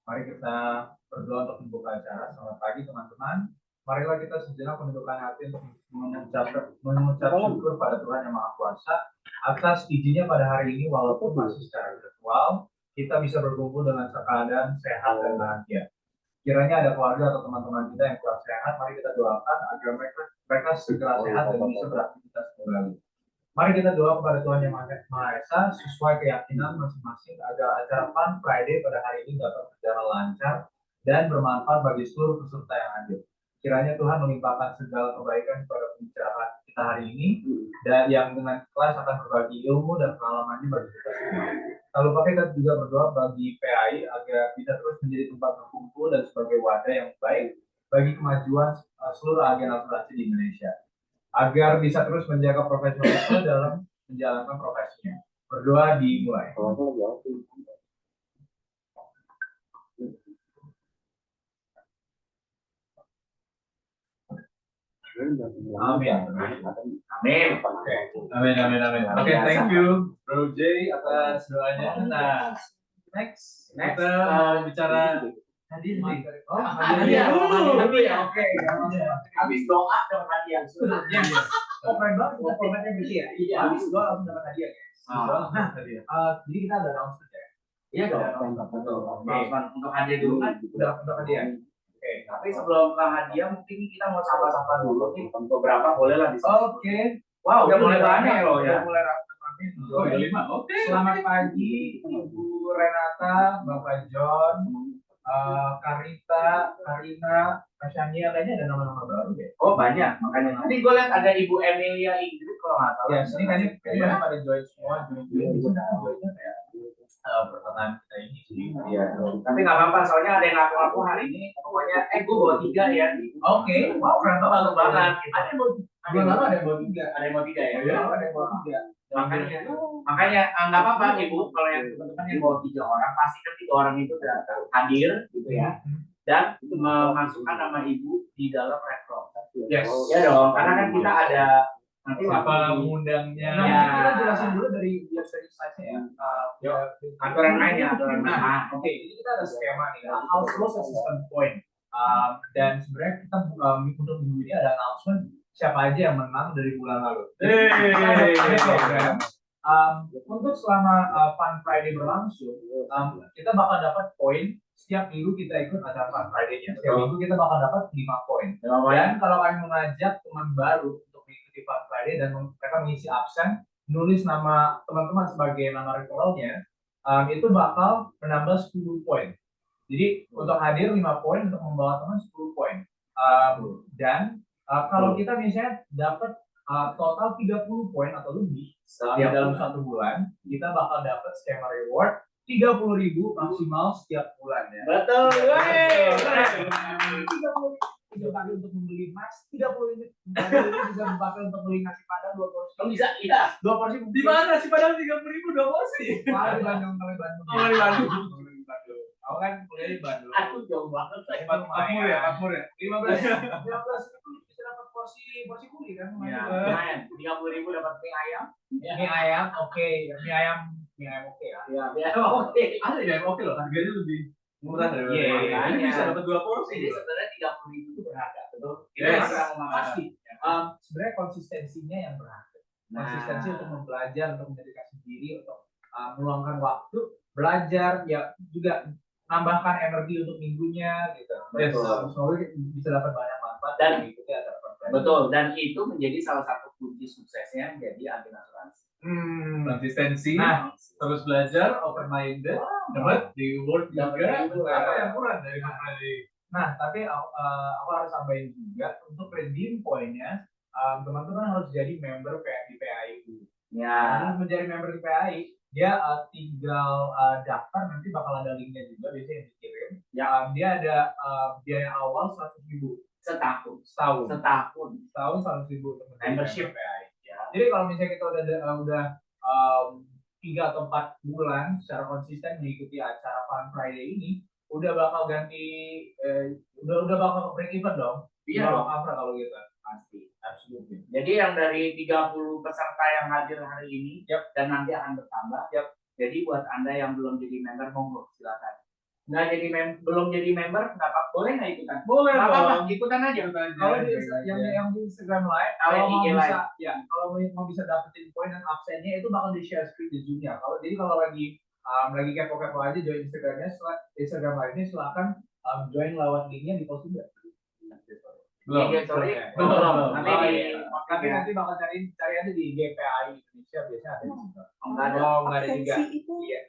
Mari kita berdoa untuk membuka acara. Selamat pagi teman-teman. Marilah kita sejenak mendudukkan hati untuk mengucap syukur pada Tuhan Yang Maha Kuasa atas izinnya pada hari ini, walaupun masih secara virtual, kita bisa berkumpul dengan keadaan sehat dan bahagia. Kiranya ada keluarga atau teman-teman kita yang kurang sehat, mari kita doakan agar mereka segera sehat dan bisa beraktivitas kembali. Mari kita doa kepada Tuhan Yang Maha Esa sesuai keyakinan masing-masing agar acara Fun Friday pada hari ini dapat berjalan lancar dan bermanfaat bagi seluruh peserta yang hadir. Kiranya Tuhan melimpahkan segala kebaikan kepada pembicaraan kita hari ini dan yang dengan kelas akan berbagi ilmu dan pengalamannya bagi kita semua. Lalu kita juga berdoa bagi PAI agar bisa terus menjadi tempat berkumpul dan sebagai wadah yang baik bagi kemajuan seluruh agen asuransi di Indonesia, agar bisa terus menjaga profesionalisme dalam menjalankan profesinya. Berdoa dimulai. Amin. Amin. Amin. Oke, thank you Bro J atas doanya. Nah, next kita bicara hadiah nih. Oh, hadiah dulu ya. Oke. Habis doa dapat hadiah. Oh, keren banget kita formatnya gitu ya. Habis doa langsung dapat hadiah, guys. Nah, jadi kita ada announcement ya. Iya dong. Announcement untuk hadiah dulu kan udah untuk hadiah. Oke, tapi sebelum ke hadiah mungkin kita mau sapa-sapa dulu nih. Beberapa boleh lah di sini. Oke. Wow, udah mulai banyak loh ya. Udah mulai rame. Oh, 5. Oke. Selamat pagi Ibu Renata, Bapak John, Karita, Karina, Kasyania, kayaknya ada nama-nama baru deh. Oh banyak, makanya. Tadi gue lihat ada Ibu Emilia Ingrid kalau nggak salah. Ya, sini kayaknya pada join semua, join joinnya kayak pertengahan kita ini sih. Iya. Tapi nggak apa-apa, soalnya ada yang ngaku-ngaku hari ini. Pokoknya, gue bawa 3 ya. Oke. Wow, keren banget. Ada yang bawa 3. Ada yang bawa 3. Ada yang bawa 3 ya. Iya, ada yang bawa 3. Makanya nggak apa-apa Ibu, kalau yang teman-teman yang bawa 3 orang, pastikan 3 orang itu sudah hadir gitu ya, dan memasukkan nama Ibu di dalam rekrut. Yes. Ya dong, karena kan kita ada nanti siapa mengundangnya. Nah, kita jelasin dulu dari slide-nya ya. Aturan main ya, aturan main. Oke, jadi kita ada skema nih, house rules assessment point. Dan sebenarnya kita untuk minggu ini ada announcement siapa aja yang menang dari bulan lalu. Ada program. Untuk selama Fun Friday berlangsung, kita bakal dapat poin setiap minggu kita ikut acara Fun Friday-nya. Setiap minggu kita bakal dapat 5 poin. Dan kalau kalian mengajak teman baru untuk mengikuti Fun Friday dan mereka mengisi absen, nulis nama teman-teman sebagai nama referralnya, itu bakal menambah 10 poin. Jadi untuk hadir 5 poin, untuk membawa teman 10 poin. Dan kalau kita misalnya dapat total 30 poin atau lebih dalam 1 bulan, kita bakal dapat skema reward 30.000 maksimal setiap bulan ya. Betul. Bisa dipakai untuk membeli emas, 30 ini bisa dipakai untuk beli nasi padang 2 porsi. Oh, bisa, iya. 2 porsi. Di mana nasi padang 30.000 2 porsi? Wah, di Bandung, kalau di Bandung. Oh, di Bandung. Aku kan kuliah di Bandung. Aku jauh banget. Makmur ya. 15 itu bisa dapat porsi kulit kan? Iya. 30.000 dapat mie ayam. Mie ayam, oke. Mie ayam oke ya. Iya, mie ayam oke. Ada mie ayam oke loh, harganya lebih murah dari ini bisa dapat 2 porsi. Jadi sebenarnya 30.000 itu berharga, betul? Yes. Pasti. Sebenarnya konsistensinya yang berharga. Konsistensi untuk belajar, untuk mendedikasi diri, untuk meluangkan waktu belajar, ya juga nambahkan energi untuk minggunya gitu. Betul. Semoga bisa dapat banyak manfaat dan mengikuti acara konferensi. Betul, dan itu menjadi salah satu kunci suksesnya menjadi agen asuransi. Konsistensi, terus belajar, open minded, dapat di reward juga. Apa yang kurang dari hari? Nah, tapi aku harus tambahin juga untuk redeem poinnya, teman-teman harus jadi member di PAI dulu. Ya. Untuk menjadi member di PAI, dia tinggal daftar, nanti bakal ada linknya juga biasanya yang dikirim. Ya, dia ada biaya awal 100.000 setahun 100.000 untuk membership PAI. Ya. Jadi kalau misalnya kita udah 3 atau 4 bulan secara konsisten mengikuti acara Fun Friday ini, udah bakal udah bakal break even dong. Iya dong, apa kalau gitu? Pasti, absolutely. Jadi yang dari 30 peserta yang hadir hari ini, dan nanti akan bertambah. Jadi buat Anda yang belum jadi member, monggo silakan. belum jadi member, nggak apa, boleh nggak ikutan? Boleh Nggak apa-apa, dong. ikutan aja. Kalau di yang di Instagram Live, Kalau mau IG bisa, ya kalau mau bisa dapetin poin dan absennya itu bakal di share screen di Zoom-nya. Kalau lagi kepo-kepo aja join Instagram Live-nya, silakan join lewat linknya di post juga. Belum. Nanti bakal cari aja di GPI Indonesia, biasanya ada di situ. Enggak ada juga. Iya.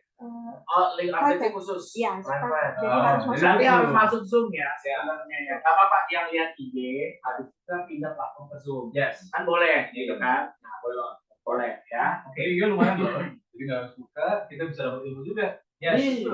Link absensi khusus. Iya, jadi harus masuk. Berarti harus masuk Zoom ya sebenarnya ya. Gak apa-apa yang lihat IG habis itu pindah platform ke Zoom. Yes. Kan boleh gitu kan? Nah, boleh ya. Oke, iya lumayan loh. Jadi nggak harus buka, kita bisa dapat ilmu juga. Yes.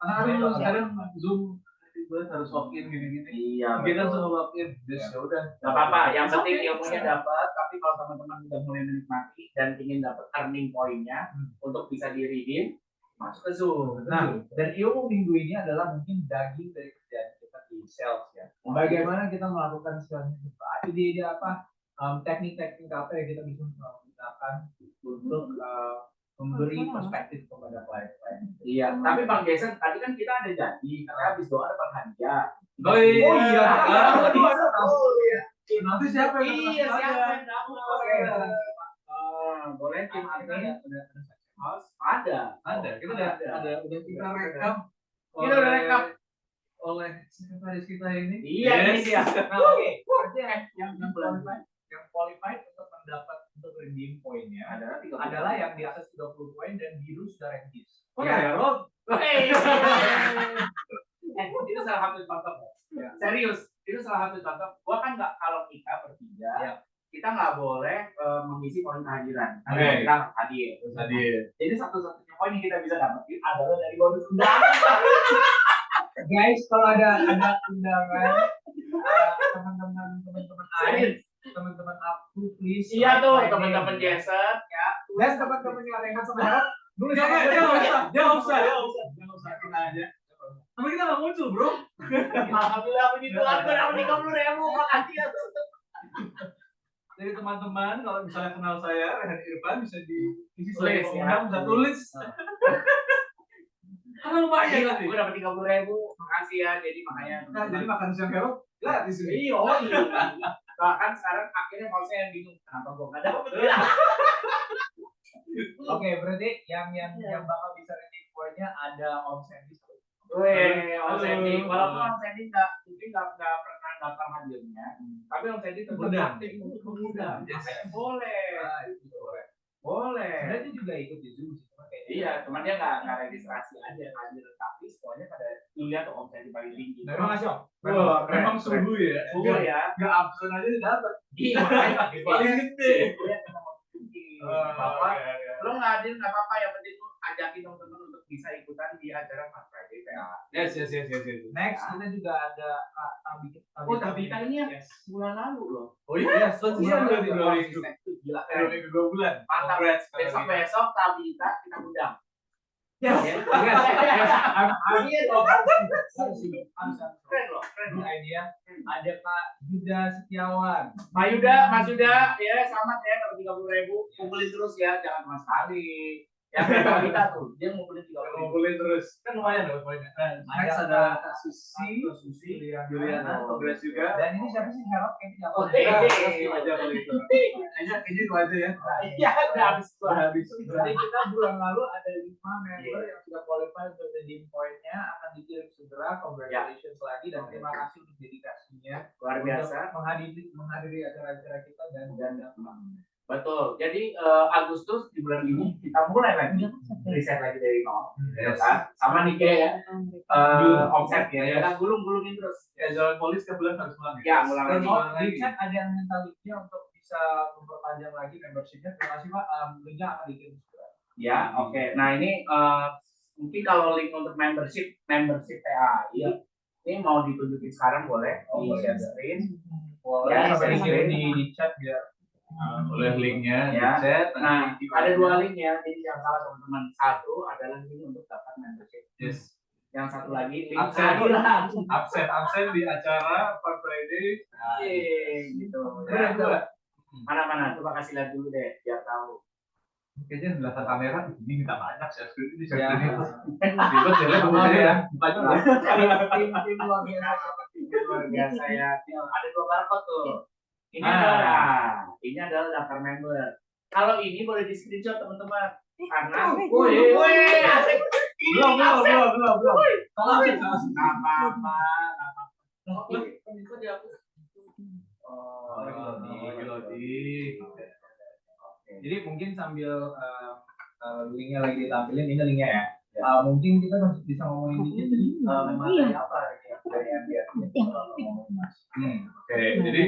Karena kadang Zoom harus login gini-gini. Iya. Kita suruh login. Ya udah. Gak apa-apa. Yang penting ilmunya dapat. Tapi kalau teman-teman udah mulai menikmati dan ingin dapat earning poinnya untuk bisa di-redeem, masuk ke Zoom. Nah, dan ilmu minggu ini adalah mungkin daging dari kerjaan kita di sales ya. Bagaimana kita melakukan sales itu? Ide-ide apa? Teknik-teknik apa yang kita bisa menggunakan untuk memberi perspektif kepada klien-klien. Iya, tapi Bang Jason tadi kan kita ada janji, karena habis doa dapat hadiah. Oh iya. Nanti siapa yang dapat? Iya, siapa yang dapat? Boleh tim admin ada. Kita udah rekam. Kita udah rekam oleh sekretaris kita ini. Iya, ini dia. Nah, oke. Berarti yang qualified untuk redeem poinnya adalah yang di atas 30 poin dan biru sudah register. Oh ya, Rod. Itu salah satu contoh. Serius, itu salah satu contoh. Gua kan nggak, kalau kita bertiga, kita nggak boleh mengisi poin kehadiran. Karena kita hadir. Jadi satu-satunya poin yang kita bisa dapetin adalah dari bonus undangan. Guys, kalau ada undangan teman-teman aku please. Iya tuh, teman-teman Jason ya. Dan teman-teman yang rehat sama Herod, dulu Dia usah kita aja. Tapi kita nggak muncul, bro. Alhamdulillah puji Tuhan, berapa 30.000, makasih ya. Jadi teman-teman, kalau misalnya kenal saya, Rehan Irfan, bisa diisi Tulis, ya. Bisa tulis. Karena lumayan nanti. Gue dapat 30.000, makasih ya. Jadi makanya. Nah, jadi makan siang Herod gratis ini. Iya. Bahkan sekarang akhirnya kalau saya yang bingung kenapa gue nggak dapat. Oke, berarti yang bakal bisa redeem poinnya ada Om Sandy. Om Sandy. Walaupun Om Sandy mungkin nggak pernah daftar hadirnya, tapi Om Sandy tetap aktif untuk mengundang. Boleh. Sebenarnya juga ikut di Zoom sih. Iya, cuman dia nggak registrasi aja hadir, tapi semuanya pada lihat tuh Om Sandy paling tinggi. Terima kasih Om. Memang suhu ya. Suhu ya. Nggak absen aja dapat. Iya, paling gede. Bapak, lo nggak hadir nggak apa-apa, yang penting lo ajakin teman-teman untuk bisa ikutan di acara Mas Friday PA. Yes. Next kita juga ada Tabita ini ya bulan lalu loh. Oh iya, berarti 2 minggu. Gila, 2 minggu 2 bulan. mantap. Besok Tabita kita undang. Yes. Keren loh. Idea. Ada Pak Yuda Setiawan. Mas Yuda, ya selamat ya, dapat 30.000, kumpulin terus ya, jangan cuma sekali. Yang Tabita tuh, dia ngumpulin 30.000. Ngumpulin terus. Kan lumayan loh poinnya. Next ada Kak Susi, Juliana, Progres juga. Dan ini siapa sih Herod? Kayaknya aja kalau itu. Kayaknya itu aja ya. Iya, udah habis. Jadi kita bulan lalu ada 5 member yang sudah qualified untuk redeem poinnya, akan dikirim segera. Congratulations lagi dan terima kasih untuk dedikasinya. Luar biasa. Menghadiri acara-acara kita dan Betul. Jadi Agustus di bulan ini kita mulai lagi riset lagi dari nol, ya kan? Sama nih ya, omset ya kan, gulung-gulungin terus. Ya jalan polis ke bulan harus mulai. Ya, mulai di chat ada yang minta linknya untuk bisa memperpanjang lagi membershipnya. Terima kasih Pak. Linknya akan dikirim segera. Ya, oke. Nah ini mungkin kalau link untuk membership PAI ini mau ditunjukin sekarang boleh? Oh, di share screen. Boleh. Sampai dikirim di chat biar. Boleh linknya Ya. di chat. Nah, ada 2 link ya. Jadi yang salah teman-teman. Satu adalah link untuk dapat membership. Yes. Yang satu lagi link Absen di acara Fun Friday. gitu. Ada 2. Mana? Coba kasih lihat dulu deh, biar tahu. kayaknya di belakang kamera ini minta banyak share screen ini share screen itu ribet ya lihat buka aja ya buka aja lah Tim luar biasa. Tim luar biasa ya. Ada 2 barcode tuh. Ini adalah daftar member. Kalau ini boleh di screenshot teman-teman. Karena woi, asik. belum salah sih Apa-apa. Kominfo dihapus. lagi loading. Jadi mungkin sambil linknya lagi ditampilin, ini linknya ya. Mungkin kita masih bisa ngomongin dikit materi apa ya dari MBA. Oke, jadi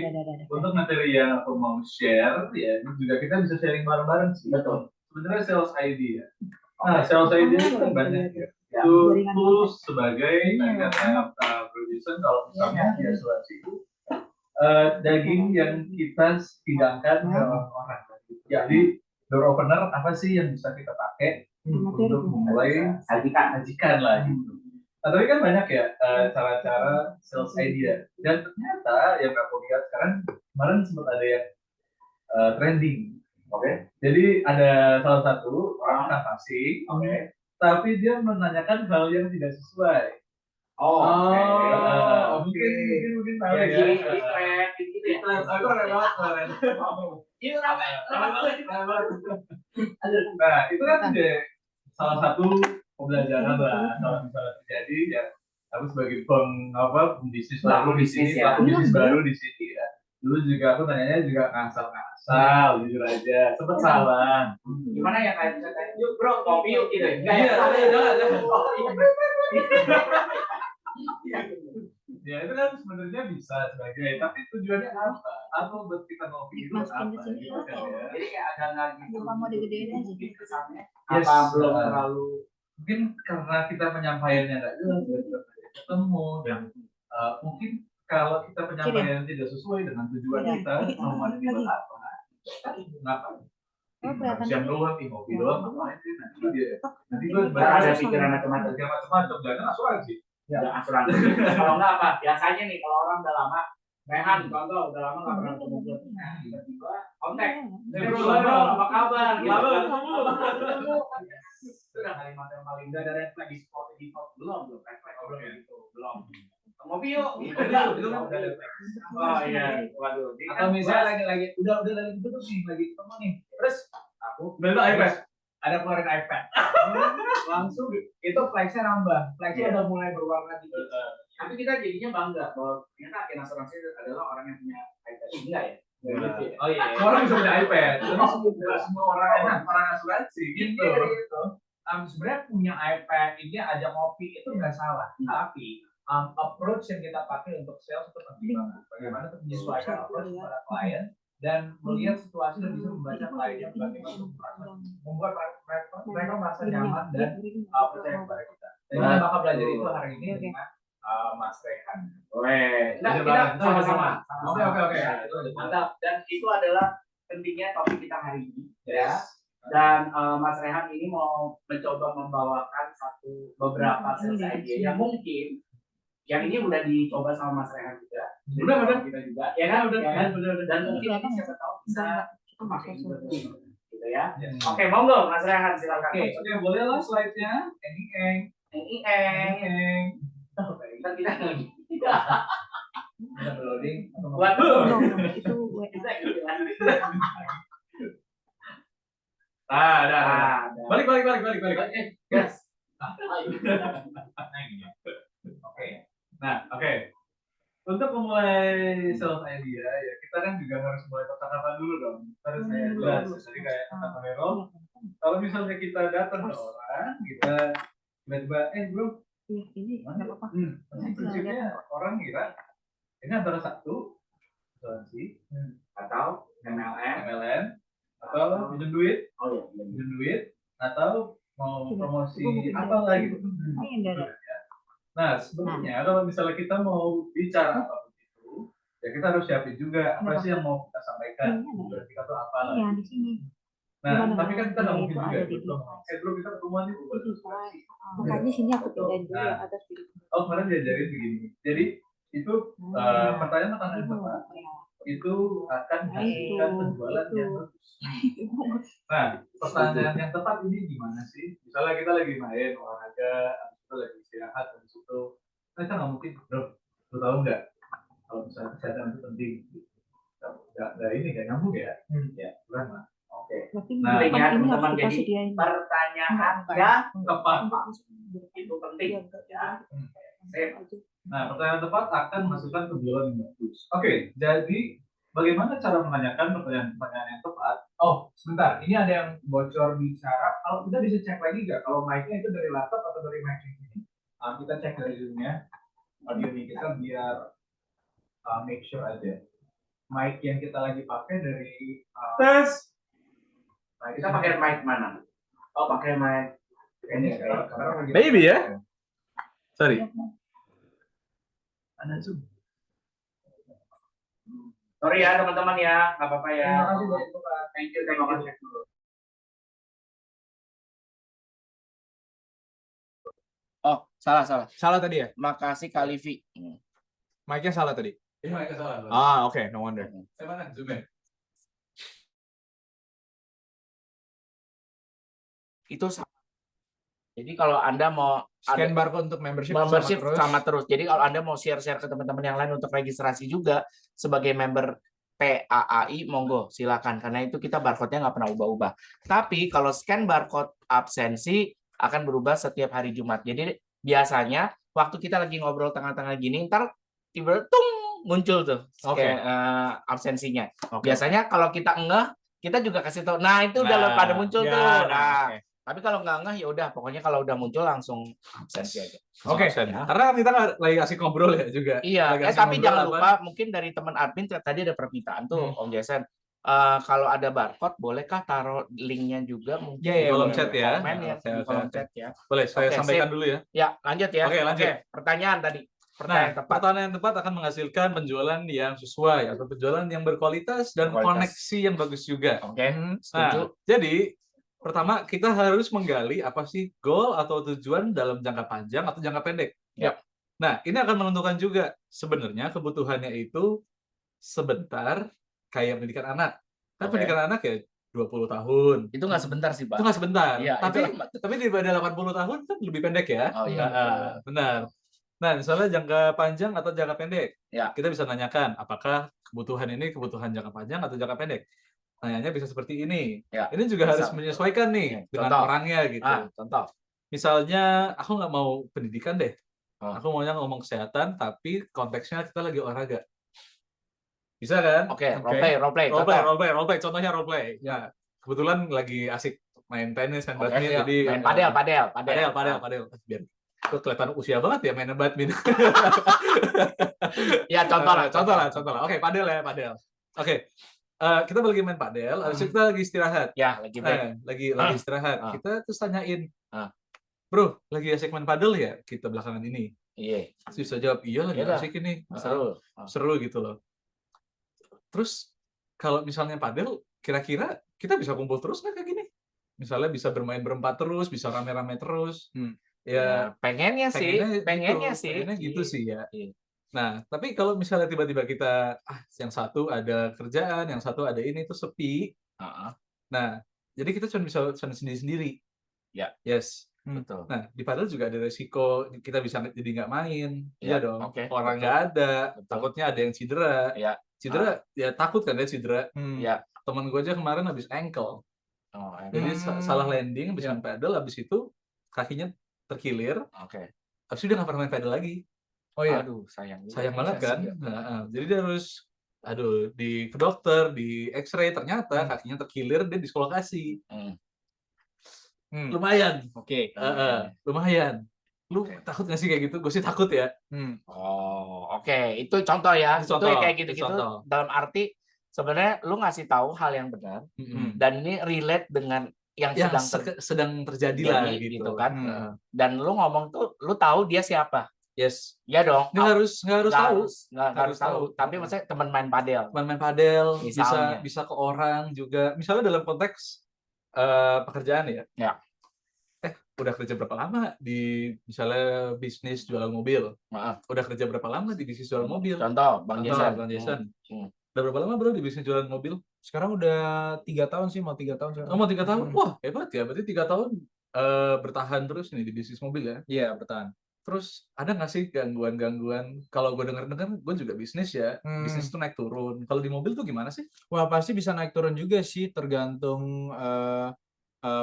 untuk materi yang aku mau share ya, ini juga kita bisa sharing bareng-bareng sih. Betul. Sebenarnya sales ID ya. Nah, sales ID itu kan banyak ya. Tools sebagai kata producer kalau misalnya di asuransi itu daging yang kita hidangkan ke orang-orang. Jadi door opener apa sih yang bisa kita pakai untuk memulai sajikan lah gitu. Nah, tapi kan banyak ya cara-cara sales idea dan ternyata yang aku lihat sekarang kemarin sempat ada yang trending. Oke. Jadi ada salah satu orang transaksi, tapi dia menanyakan hal yang tidak sesuai. Mungkin tahu ya. Di thread gitu ya. Aku keren. Itu ramai Nah, itu kan salah satu pembelajaran lah kalau misalnya terjadi ya aku sebagai bisnis baru di sini, pelaku bisnis baru di sini ya. Dulu juga aku tanyanya juga ngasal, jujur aja, sempet salah. Gimana ya kayak bisa kayak yuk bro kopi yuk gitu. Iya, jangan. Ya itu kan sebenarnya bisa sebagai, tapi tujuannya apa? Atau buat kita ngopi itu apa? Gitu kan ya. Jadi kayak agak nggak gitu. Mau digedein aja. Kesannya Yes, apa belum terlalu mungkin karena kita penyampaiannya nggak jelas ya, kita ketemu dan mungkin kalau kita penyampaian tidak sesuai dengan tujuan kita mau ada buat apa? Ngapain? Siang doang, ngopi doang, ngapain sih? Nanti gue ada pikiran macam-macam. Jangan asuransi. Ya asuransi. Kalau nggak apa? Biasanya nih kalau orang udah lama, Rehan contoh udah lama nggak pernah ketemu gue, tiba-tiba kontak. Bro, apa kabar? Itu udah kalimat yang paling udah ada red flag di spot belum red flag gitu belum. Ngopi yuk. Itu kan udah red flag. Oh iya, waduh. Atau misalnya lagi udah lagi gitu nih, lagi ketemu nih. Terus aku Beli iPad. ada keluarin iPad. Langsung itu flexnya nambah. Flexnya udah mulai berwarna dikit. Tapi kita jadinya bangga bahwa ternyata agen asuransi adalah orang yang punya iPad. Enggak ya? Oh iya. Orang bisa punya iPad. Semua orang asuransi gitu. Sebenarnya punya iPad ini aja ngopi itu nggak salah, tapi approach yang kita pakai untuk sales itu penting banget. Bagaimana untuk menyesuaikan approach kepada klien dan melihat situasi dan bisa membaca kliennya bagaimana untuk membuat mereka merasa nyaman dan percaya kepada kita. Dan kita bakal belajar itu hari ini dengan Mas Rehan. Kita sama-sama. Oke. Mantap. Dan itu adalah pentingnya topik kita hari ini. Ya. Dan Mas Rehan ini mau mencoba membawakan beberapa sales idea yang mungkin yang ini udah dicoba sama Mas Rehan juga. Benar. Kita juga. Ya kan udah. Dan mungkin ini siapa tahu bisa pakai gitu ya. Oke, monggo Mas Rehan silakan. Oke, boleh lah slide-nya. Ntar kita lagi. Kita loading. Waduh. Itu Balik. Yes. Oke. Untuk memulai sales idea ya kita kan juga harus mulai percakapan dulu dong. Harus saya jelas. Jadi kayak kata Hero, kalau misalnya kita datang ke orang, kita tiba-tiba, bro, ini mana? apa? Prinsipnya orang kira ini antara satu asuransi Atau MLM. atau pinjam duit, Oh iya. pinjam duit atau mau promosi apa lagi gitu. Nah sebenarnya kalau misalnya kita mau bicara apapun itu, ya kita harus siapin juga apa sih yang mau kita sampaikan. Berarti kita tuh apa lah. Di sini. Nah tapi kan kita nggak mungkin juga Ada di bro kita ketemuan nih buat makanya sini aku pindahin dulu ya atas kemarin diajarin begini. Jadi itu pertanyaan apa? itu akan Nah, menghasilkan itu. penjualan yang bagus. Nah, pertanyaan yang tepat ini gimana sih? Misalnya kita lagi main olahraga, habis itu lagi istirahat, habis itu kita nggak mungkin, bro, lu tahu nggak kalau misalnya kesehatan itu penting? Nggak ini nggak nyambung ya? Ya, bukan lah. Oke. Berarti Nah, minggu depan ingat, ini harus teman-teman, kita jadi sediain. pertanyaan Enggak. yang tepat. itu penting. Ya. Sip. Nah, pertanyaan tepat akan menghasilkan penjualan yang bagus. Oke, jadi bagaimana cara menanyakan pertanyaan-pertanyaan yang tepat? Oh, sebentar. Ini ada yang bocor bicara. Kalau kita bisa cek lagi nggak? Kalau mic-nya itu dari laptop atau dari mic ini? Kita cek dari ininya. Audio kita biar make sure aja. Mic yang kita lagi pakai dari Tes. mic Kita pakai mic mana? Oh, pakai mic. ini sekarang lagi. Maybe ya. Sorry. Ada Zoom. Sorry ya teman-teman ya, nggak apa-apa ya. Terima kasih buat itu, Pak. Thank you, saya mau cek dulu. Oh, salah. Salah tadi ya? Makasih Kalivi. Mic-nya salah tadi. Ini mereka salah. Oke, no wonder. Mana Zoom ya? Itu sama. Jadi kalau Anda mau Scan barcode untuk membership sama terus. Jadi kalau Anda mau share-share ke teman-teman yang lain untuk registrasi juga sebagai member PAAI, monggo silakan. Karena itu kita barcode-nya nggak pernah ubah-ubah. Tapi kalau scan barcode absensi akan berubah setiap hari Jumat. Jadi biasanya waktu kita lagi ngobrol tengah-tengah gini, ntar tiba-tiba tung muncul tuh absensinya. Biasanya kalau kita ngeh, kita juga kasih tahu. Nah itu udah pada muncul tuh. Nah, tapi kalau nggak ngeh ya udah, pokoknya kalau udah muncul langsung absensi aja. Oke, karena kita lagi kasih ngobrol ya juga. Iya, tapi jangan lupa mungkin dari teman admin tadi ada permintaan tuh, Om Jason. Kalau ada barcode, bolehkah taruh linknya juga mungkin di kolom chat ya? Di kolom chat ya. Boleh, saya sampaikan sip. dulu ya. Ya, lanjut ya. Oke, lanjut. Pertanyaan tadi. Pertanyaan yang tepat akan menghasilkan penjualan yang sesuai atau penjualan yang berkualitas dan koneksi yang bagus juga. Oke, setuju. Nah, jadi pertama kita harus menggali apa sih goal atau tujuan dalam jangka panjang atau jangka pendek. Yap. Nah, ini akan menentukan juga sebenarnya kebutuhannya itu sebentar kayak pendidikan anak. Kan pendidikan anak ya 20 tahun. Itu nggak sebentar sih, Pak. Itu nggak sebentar. Iya, tapi daripada 80 tahun kan lebih pendek ya. Oh iya. Benar. Nah, misalnya jangka panjang atau jangka pendek. Ya. Kita bisa nanyakan apakah kebutuhan ini kebutuhan jangka panjang atau jangka pendek. Nanyanya bisa seperti ini. Ya. Ini juga harus menyesuaikan nih dengan orangnya gitu. Contoh. Misalnya aku nggak mau pendidikan deh. Oh. Aku maunya ngomong kesehatan, tapi konteksnya kita lagi olahraga. Bisa kan? Oke. Role play. Contohnya role play. Ya, kebetulan lagi asik main tenis, main badminton, jadi main padel. Biar kok kelihatan usia banget ya main badminton. Ya, contoh lah. Oke, padel. Oke. Kita lagi main padel, habis itu kita lagi istirahat. Ya, lagi break. Lagi istirahat. Kita terus tanyain, bro, lagi asik main padel ya kita belakangan ini? Iya. Terus bisa jawab, iya lagi asik ini. Seru gitu loh. Terus kalau misalnya padel, kira-kira kita bisa kumpul terus nggak kayak gini? Misalnya bisa bermain berempat terus, bisa rame-rame terus. Ya, pengennya sih. Pengennya gitu sih ya. Nah, tapi kalau misalnya tiba-tiba kita yang satu ada kerjaan, yang satu ada ini tuh sepi. Nah, jadi kita cuma bisa sendiri-sendiri. Ya. Yes. Betul. Nah, di padel juga ada resiko kita bisa jadi nggak main. Iya dong. Okay. Orang nggak ada, takutnya ada yang cedera. Ya. Cedera, ya takut kan dia cedera. Ya. Temen gue aja kemarin habis ankle. Jadi salah landing, habis main padel, habis itu kakinya terkilir. Oke. Habis itu dia nggak pernah main padel lagi. Oh iya. Aduh, sayang banget kan. Jadi dia harus ke dokter, di X-ray, ternyata kakinya terkilir, dia dislokasi. Lumayan. Oke. Lumayan. Lu takut nggak sih kayak gitu? Gue sih takut ya. Oke. Itu contoh ya. Itu kayak gitu-gitu. Dalam arti sebenarnya lu ngasih tahu hal yang benar dan ini relate dengan yang sedang terjadi lah gitu kan. Dan lu ngomong tuh, lu tahu dia siapa. Yes. Ya dong. Nggak harus tahu. Tapi maksudnya teman main padel. Bisa ke orang juga. Misalnya dalam konteks pekerjaan ya. Ya. Udah kerja berapa lama di misalnya bisnis jualan mobil? Udah kerja berapa lama di bisnis jualan mobil? Contoh, Bang Jason. Udah berapa lama bro di bisnis jualan mobil? Sekarang udah 3 tahun sih, mau 3 tahun sekarang. Oh, mau 3 tahun? Hmm. Wah, hebat ya. Berarti 3 tahun bertahan terus nih di bisnis mobil ya. Iya, bertahan. Terus ada nggak sih gangguan-gangguan? Kalau gue denger-denger, gue juga bisnis ya. Bisnis Hmm. tuh naik turun. Kalau di mobil tuh gimana sih? Wah, pasti bisa naik turun juga sih, tergantung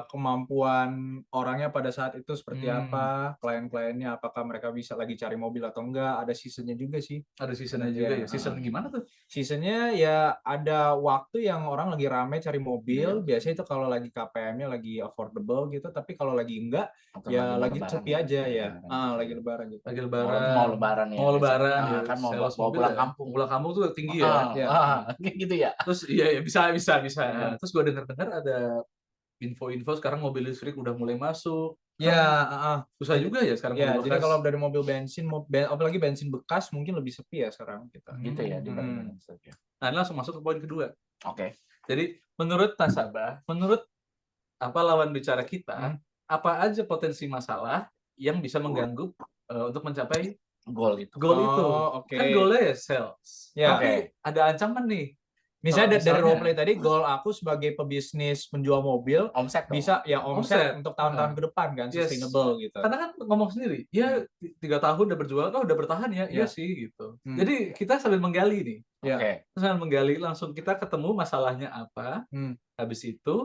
kemampuan orangnya pada saat itu seperti apa, klien-kliennya apakah mereka bisa lagi cari mobil atau enggak, ada seasonnya juga sih. Ada seasonnya juga ya. Season gimana tuh? Seasonnya ya ada waktu yang orang lagi rame cari mobil, biasanya itu kalau lagi KPM-nya lagi affordable gitu, tapi kalau lagi enggak, Atau ya mau lagi lebaran sepi ya, aja lagi ya. lebaran. Lagi lebaran gitu. Lagi lebaran. Mau lebaran ya. Mau lebaran ya. Kan mau Sales bawa mobil pulang ya. kampung. Pulang kampung tuh tinggi ya. Kayak gitu ya. Terus iya bisa. Terus gue dengar ada info-info sekarang mobil listrik udah mulai masuk. Ya, Susah juga ya sekarang ya, mobil jadi bekas. kalau dari mobil bensin, apalagi bensin bekas mungkin lebih sepi ya sekarang kita. Gitu ya dibanding listrik ya. Nah, ini langsung masuk ke poin kedua. Oke. Jadi menurut nasabah, menurut apa lawan bicara kita, apa aja potensi masalah yang bisa mengganggu untuk mencapai Goal itu. goal itu? Oke. Kan goalnya ya sales. Ya. Tapi ada ancaman nih. Misalnya dari misalnya- roleplay tadi, goal aku sebagai pebisnis penjual mobil Omset dong. bisa ya omset Omset. untuk tahun-tahun ke depan kan, Yes. sustainable gitu. Karena kan ngomong sendiri, ya 3 tahun udah berjualan, udah bertahan ya, iya sih gitu. Jadi kita sambil menggali nih. Ya. Oke. Kita sambil menggali, langsung kita ketemu masalahnya apa. Habis itu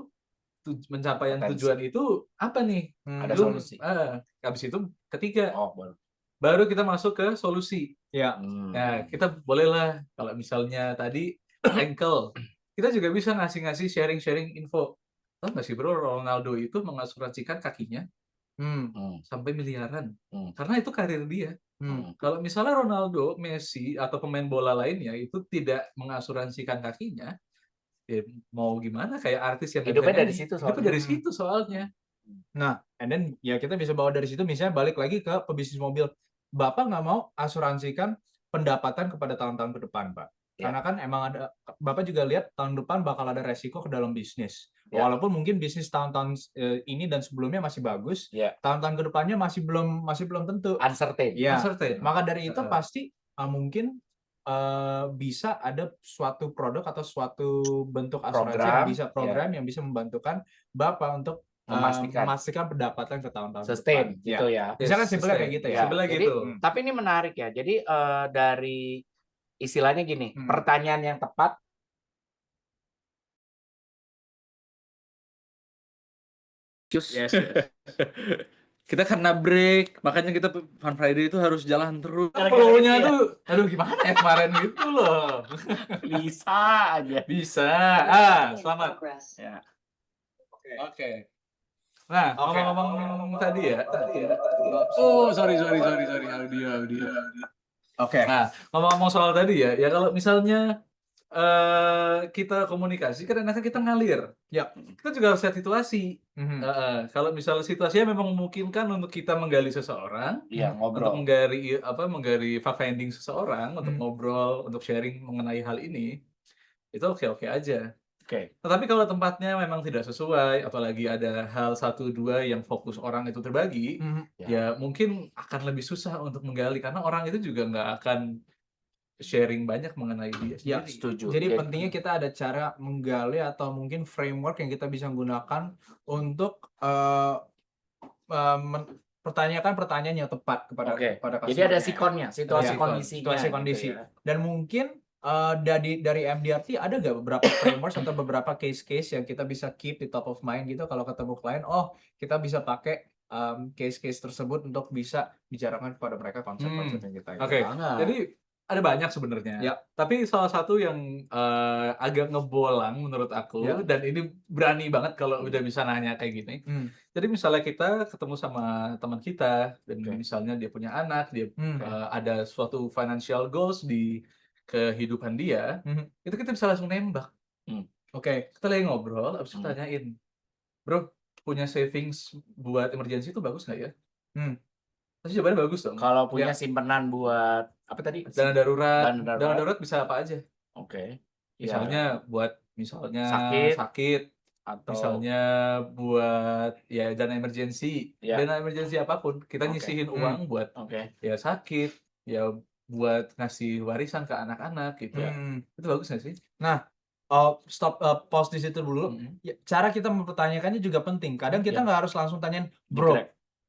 pencapaian Potensi. tujuan itu apa nih? Ada Belum, solusi. habis itu ketiga, Oh, boleh. baru kita masuk ke solusi. Ya. Nah, kita bolehlah kalau misalnya tadi ankle, kita juga bisa ngasih sharing info. Tahu nggak sih bro, Ronaldo itu mengasuransikan kakinya sampai miliaran, karena itu karir dia. Kalau misalnya Ronaldo, Messi atau pemain bola lainnya itu tidak mengasuransikan kakinya, ya mau gimana, kayak artis yang Hidupnya dari situ hidupnya dari situ soalnya. Nah, and then ya kita bisa bawa dari situ, misalnya balik lagi ke pebisnis mobil. Bapak nggak mau asuransikan pendapatan kepada tahun-tahun ke depan, Pak. Karena kan emang ada, Bapak juga lihat tahun depan bakal ada resiko ke dalam bisnis. Walaupun mungkin bisnis tahun-tahun ini dan sebelumnya masih bagus, tahun-tahun ke depannya masih belum tentu. Uncertain. Ya. Uncertain. Maka dari itu pasti mungkin bisa ada suatu produk atau suatu bentuk asuransi program yang bisa membantukan Bapak untuk memastikan pendapatan ke tahun-tahun sustain depan. gitu ya. Misalkan simpelnya kayak gitu ya. Simpelnya Jadi, gitu. tapi ini menarik ya. Jadi dari istilahnya gini, pertanyaan yang tepat. Yes. Kita karena break, makanya kita Fun Friday itu harus jalan terus. Flow-nya tuh, aduh gimana ya kemarin gitu loh. Bisa aja. Bisa. Selamat. Ya. Oke. Nah, ngomong-ngomong tadi ya. Oh, sorry. Audio. Oke. Nah, ngomong-ngomong soal tadi ya kalau misalnya kita komunikasi, kadang-kadang kita ngalir. Ya, kita juga harus lihat situasi. Kalau misalnya situasinya memang memungkinkan untuk kita menggali seseorang, ngobrol. untuk menggali fact finding seseorang, untuk ngobrol, untuk sharing mengenai hal ini, itu oke aja. Tetapi kalau tempatnya memang tidak sesuai, atau lagi ada hal 1-2 yang fokus orang itu terbagi, ya mungkin akan lebih susah untuk menggali, karena orang itu juga nggak akan sharing banyak mengenai dia sendiri. Ya, setuju. Jadi pentingnya kita ada cara menggali atau mungkin framework yang kita bisa gunakan untuk pertanyakan pertanyaan yang tepat kepada customer. Jadi ada sikonnya, situasi kondisi. Dan mungkin dari MDRT ada nggak beberapa framework atau beberapa case-case yang kita bisa keep di top of mind gitu kalau ketemu klien, kita bisa pakai case-case tersebut untuk bisa bicarakan kepada mereka konsep-konsep yang kita Jadi ada banyak sebenarnya. Tapi salah satu yang agak ngebolang menurut aku, dan ini berani banget kalau udah bisa nanya kayak gini. Jadi misalnya kita ketemu sama teman kita, dan misalnya dia punya anak, dia ada suatu financial goals di kehidupan dia, itu kita bisa langsung nembak. Kita lagi ngobrol, abis itu tanyain, bro, punya savings buat emergency itu bagus nggak ya? Pasti jawabannya bagus dong. Kalau punya simpenan buat apa tadi? Dana darurat bisa apa aja? Misalnya buat sakit, atau misalnya buat dana emergency, dana emergency apapun, kita nyisihin uang buat ya sakit, ya buat ngasih warisan ke anak-anak gitu ya. Itu bagus nggak sih? Nah, pause di situ dulu. Ya, cara kita mempertanyakannya juga penting. Kadang kita nggak harus langsung tanyain, bro,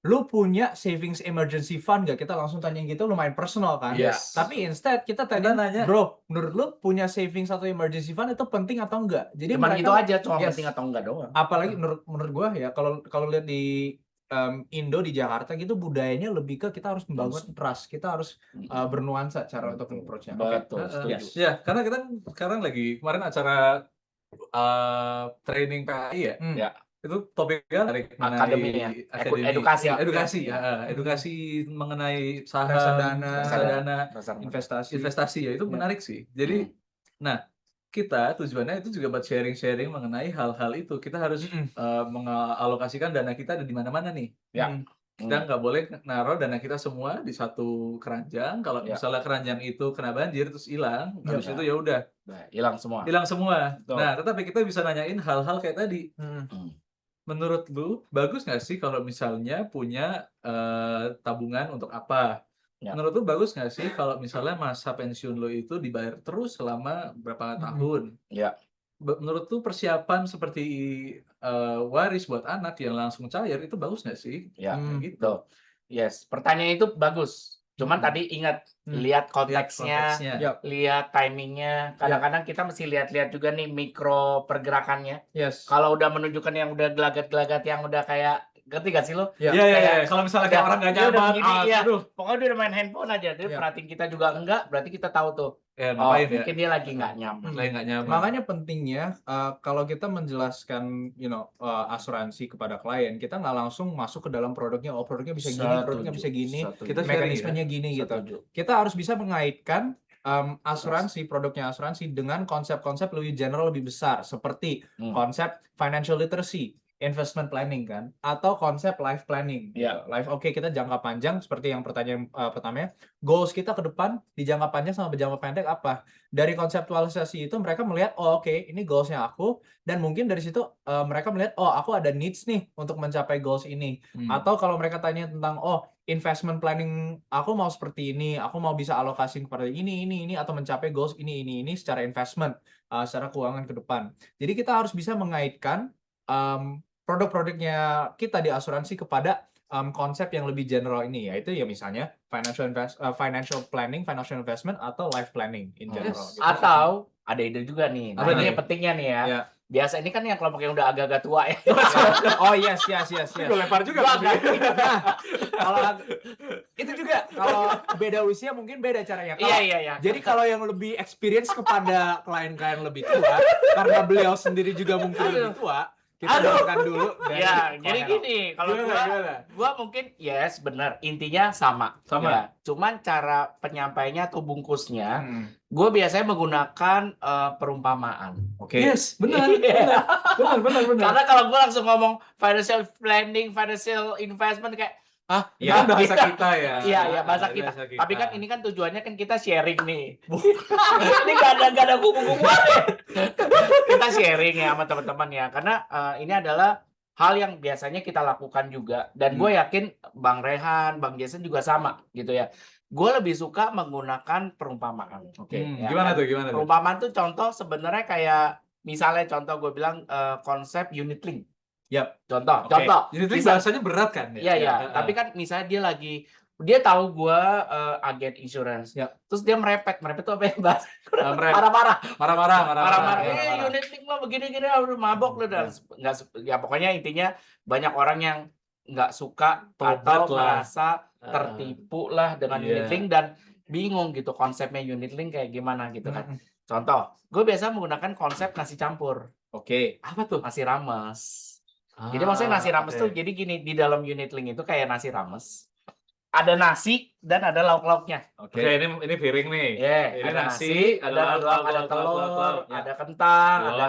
lu punya savings emergency fund nggak? Kita langsung tanyain gitu, lumayan personal kan? Yes. Tapi instead kita nanya, bro, menurut lu punya savings atau emergency fund itu penting atau enggak? Jadi Cuman mereka, gitu aja, cuma penting atau enggak doang. apalagi menurut gua ya, kalau lihat di Indo di Jakarta gitu budayanya lebih ke kita harus membangun trust, kita harus bernuansa cara untuk approach-nya. Betul, setuju. Ya, karena kita sekarang lagi kemarin acara training PAI ya. Ya. Itu topiknya Akademi ya, edukasi mengenai saham, reksadana, investasi ya, itu menarik sih. Jadi, nah kita tujuannya itu juga buat sharing-sharing mengenai hal-hal itu. Kita harus mengalokasikan dana kita ada di mana-mana nih. Ya. Kita nggak boleh naruh dana kita semua di satu keranjang. Kalau misalnya keranjang itu kena banjir terus hilang, habis itu ya udah hilang semua. Hilang semua. Betul. Nah, tetapi kita bisa nanyain hal-hal kayak tadi. Menurut lu bagus nggak sih kalau misalnya punya tabungan untuk apa? Ya. Menurut lu bagus nggak sih kalau misalnya masa pensiun lo itu dibayar terus selama berapa tahun? Ya. Menurut lu persiapan seperti waris buat anak yang langsung cair itu bagus nggak sih? Ya, gitu. Yes, pertanyaan itu bagus. Cuman tadi ingat, lihat konteksnya, lihat timingnya. Kadang-kadang kita mesti lihat-lihat juga nih mikro pergerakannya. Yes. Kalau udah menunjukkan yang udah gelagat-gelagat yang udah kayak, ngerti gak sih lo? Iya. Kalau misalnya kayak orang nggak nyaman, pokoknya dia udah main handphone aja. Dia perhatiin kita juga enggak, berarti kita tahu tuh. Mungkin dia lagi nggak nyaman. Makanya pentingnya kalau kita menjelaskan, asuransi kepada klien, kita nggak langsung masuk ke dalam produknya. Oh, produknya bisa gini, produknya bisa gini, Kita mekanismenya gini gitu. Kita harus bisa mengaitkan produknya asuransi dengan konsep-konsep lebih general, lebih besar, seperti konsep financial literacy, investment planning kan, atau konsep life planning. Life, kita jangka panjang seperti yang pertanyaan pertamanya, goals kita ke depan di jangka panjang sama jangka pendek apa? Dari konseptualisasi itu mereka melihat, ini goalsnya aku, dan mungkin dari situ mereka melihat, aku ada needs nih untuk mencapai goals ini. Atau kalau mereka tanya tentang, investment planning aku mau seperti ini, aku mau bisa alokasi kepada ini, atau mencapai goals ini secara investment, secara keuangan ke depan. Jadi kita harus bisa mengaitkan produk-produknya kita di asuransi kepada konsep yang lebih general ini, yaitu ya misalnya financial planning, financial investment, atau life planning in general. Gitu. Atau ada ide juga nih. Nah, ini pentingnya nih ya. Biasa ini kan yang kelompok yang udah agak-agak tua ya. Yes. Gue lempar juga. Kalau itu juga kalau beda usia mungkin beda caranya. Iya. Jadi kalau yang lebih experience kepada klien-klien lebih tua, karena beliau sendiri juga mungkin lebih tua, kita dengarkan dulu. Jadi gini, kalau gua mungkin benar, intinya sama. Ya. Cuman cara penyampainya atau bungkusnya, gue biasanya menggunakan perumpamaan. Yes, benar. Karena kalau gue langsung ngomong financial planning, financial investment kayak kan bahasa kita ya. Iya, bahasa kita. Tapi kan ini kan tujuannya kan kita sharing nih. Ini nggak ada kubu-kubuan nih. Kita sharing ya sama teman-teman ya. Karena ini adalah hal yang biasanya kita lakukan juga. Dan gue yakin Bang Rehan, Bang Jason juga sama gitu ya. Gue lebih suka menggunakan perumpamaan. Gimana tuh? Perumpamaan tuh contoh sebenarnya kayak misalnya contoh gue bilang konsep unit link. Contoh. Unit link bahasanya berat kan? Iya. Tapi kan misalnya dia tahu gue agen insurance. Terus dia merepet tuh apa ya bahasa? Marah-marah. Unit link lo begini-gini, udah mabok lo dan ya pokoknya intinya banyak orang yang nggak suka atau merasa tertipu lah dengan unit link dan bingung gitu konsepnya unit link kayak gimana gitu kan. Contoh, gue biasa menggunakan konsep nasi campur. Apa tuh? Nasi rames. Jadi maksudnya nasi rames tuh jadi gini, di dalam unit link itu kayak nasi rames. Ada nasi dan ada lauk-lauknya. Ini piring nih. Ini ada nasi, ada telur, ada kentang, ada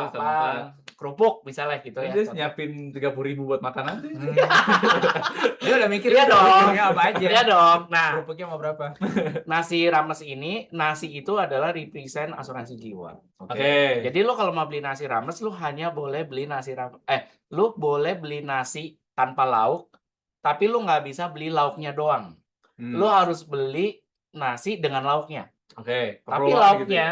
kerupuk misalnya gitu ya. Dia nyiapin 30.000 buat makanan. Dia udah mikir apa aja. Iya dong. Nah, kerupuknya mau berapa? Nasi rames nasi itu adalah represent asuransi jiwa. Jadi lo kalau mau beli nasi rames, lo hanya boleh beli lo boleh beli nasi tanpa lauk, tapi lo nggak bisa beli lauknya doang. Lo harus beli nasi dengan lauknya. Oke. Tapi keperluan gitu lauknya,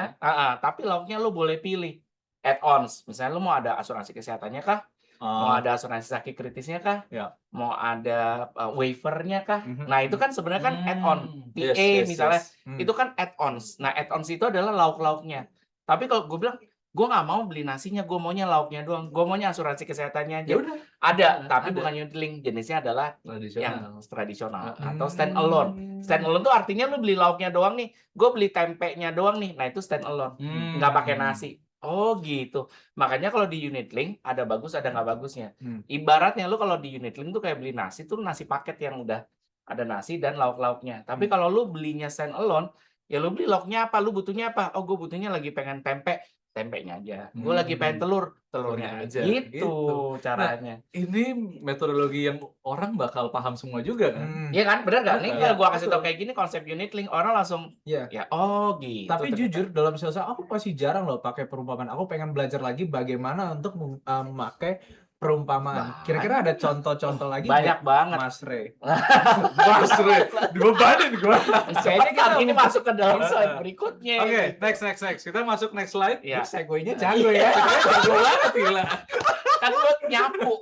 tapi lauknya lu boleh pilih add-ons. Misalnya lu mau ada asuransi kesehatannya kah? Mau ada asuransi sakit kritisnya kah? Ya. Mau ada waiver-nya kah? Mhm. Nah, itu kan sebenarnya kan add-on. Yes, PA yes, misalnya, yes. itu kan add-ons. Nah, add-ons itu adalah lauk-lauknya. Tapi kalau gue bilang, gue nggak mau beli nasinya, gue maunya lauknya doang. Gue maunya asuransi kesehatannya aja. Ya udah. Ada, tapi ada. bukan unit link. Jenisnya adalah yang Tradisional. tradisional atau stand alone. Stand alone tuh artinya lu beli lauknya doang nih. Gue beli tempenya doang nih. Nah, itu stand alone. Nggak pakai nasi. Oh gitu. Makanya kalau di unit link ada bagus ada nggak bagusnya. Ibaratnya lu kalau di unit link tuh kayak beli nasi tuh nasi paket yang udah ada nasi dan lauk-lauknya. Tapi kalau lu belinya stand alone, ya lu beli lauknya apa, lu butuhnya apa? Oh, gue butuhnya lagi pengen tempe, tempenya aja. Gue lagi pengen telur, telurnya aja. Gitu caranya. Ini metodologi yang orang bakal paham semua juga kan? Iya kan, bener gak? Nih Iya, kalau gua kasih betul. tau kayak gini konsep unit link orang langsung Iya. ya oh gitu. Tapi ternyata. jujur dalam sales aku masih jarang loh pakai perumpamaan. Aku pengen belajar lagi bagaimana untuk memakai perumpamaan. Kira-kira ada contoh-contoh lagi banyak nggak, banget. Mas Ray? Mas Re, dibebanin gua. Kayaknya kita ini masuk ke dalam slide berikutnya. Oke, next. Kita masuk next slide. Ya. Segue-nya jago ya. Jago banget gila. Kan gua nyapu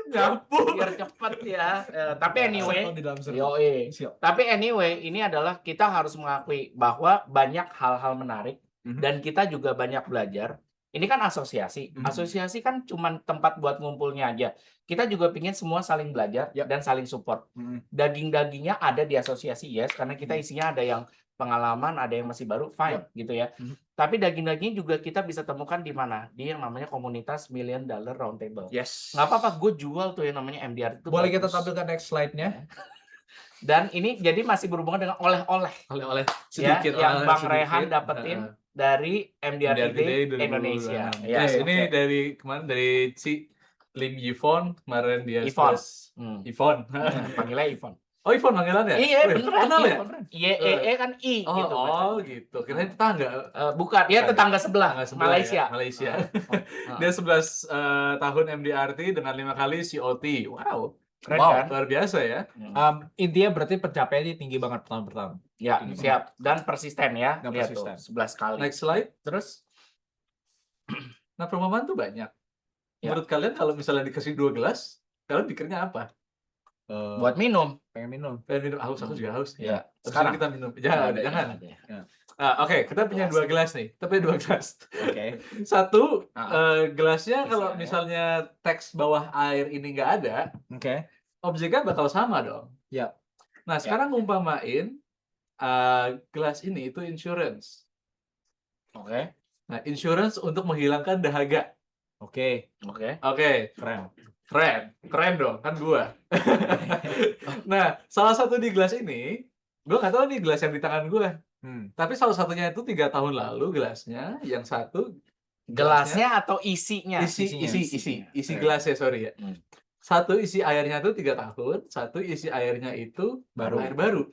Nyapu. biar cepet ya. Tapi anyway, Di dalam yoi. Siap. Tapi anyway, ini adalah kita harus mengakui bahwa banyak hal-hal menarik dan kita juga banyak belajar. Ini kan asosiasi. Asosiasi kan cuma tempat buat ngumpulnya aja. Kita juga pingin semua saling belajar dan saling support. Daging-dagingnya ada di asosiasi, yes, karena kita isinya ada yang pengalaman, ada yang masih baru, fine, gitu ya. Tapi daging-dagingnya juga kita bisa temukan di mana? Di yang namanya komunitas $1 Million Roundtable. Yes. Nggak apa-apa, gue jual tuh yang namanya MDR itu. Boleh kita bagus. tampilkan next slide-nya? Dan ini jadi masih berhubungan dengan oleh-oleh. Oleh Ya, sedikit yang Bang sedikit. Rehan dapetin dari MDR Day Indonesia. Ya, Ya, ini dari kemarin dari si Lim Yvonne kemarin dia Yvonne. Yvonne. Panggilnya Yvonne. Oh, Yvonne panggilannya? Iya, Wih, beneran. kenal ya? YEE kan I gitu. Oh, gitu. Kirain tetangga. Bukan, dia tetangga sebelah, Malaysia. Ya? Malaysia. Dia 11 tahun MDRT dengan 5 kali COT. Wow. Keren kan? Luar biasa ya. Intinya berarti pencapaiannya tinggi banget tahun pertama. Ya, siap. Dan persisten ya. Dan Lihat persisten. tuh, 11 kali. Next slide. Terus? Nah, perumpamaan tuh banyak. Ya. Menurut kalian kalau misalnya dikasih 2 gelas, kalian pikirnya apa? Buat minum. Pengen minum. Pengen minum haus, aku juga haus. Ya. Sekarang kita minum. Jangan. Oke, kita punya 2 gelas nih. Kita punya 2 gelas. Oke. Satu, gelasnya kalau misalnya teks bawah air ini nggak ada, Oke. objeknya bakal sama dong. Yap. Nah, sekarang umpamain gelas ini itu insurance. Oke. Nah, insurance untuk menghilangkan dahaga. Oke. Oke, Keren. keren dong, kan gua. Nah, salah satu di gelas ini, gua nggak tahu nih gelas yang di tangan gua. Tapi salah satunya itu 3 tahun lalu gelasnya, yang satu Gelasnya atau isinya? isi gelasnya, sorry ya. Satu isi airnya itu 3 tahun, satu isi airnya itu air baru.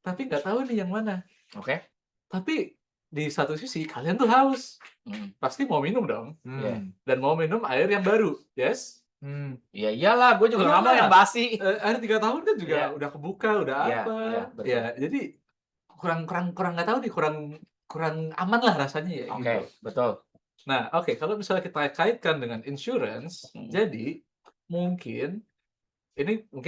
Tapi nggak tahu nih yang mana. Oke. Tapi di satu sisi kalian tuh haus, pasti mau minum dong, dan mau minum air yang baru, yes? Ya iyalah, gue juga nggak mau yang basi. Air 3 tahun kan juga udah kebuka, udah apa? Ya, jadi kurang nggak tahu nih, kurang aman lah rasanya ya. Oke, betul. Nah, oke, kalau misalnya kita kaitkan dengan insurance, jadi mungkin 3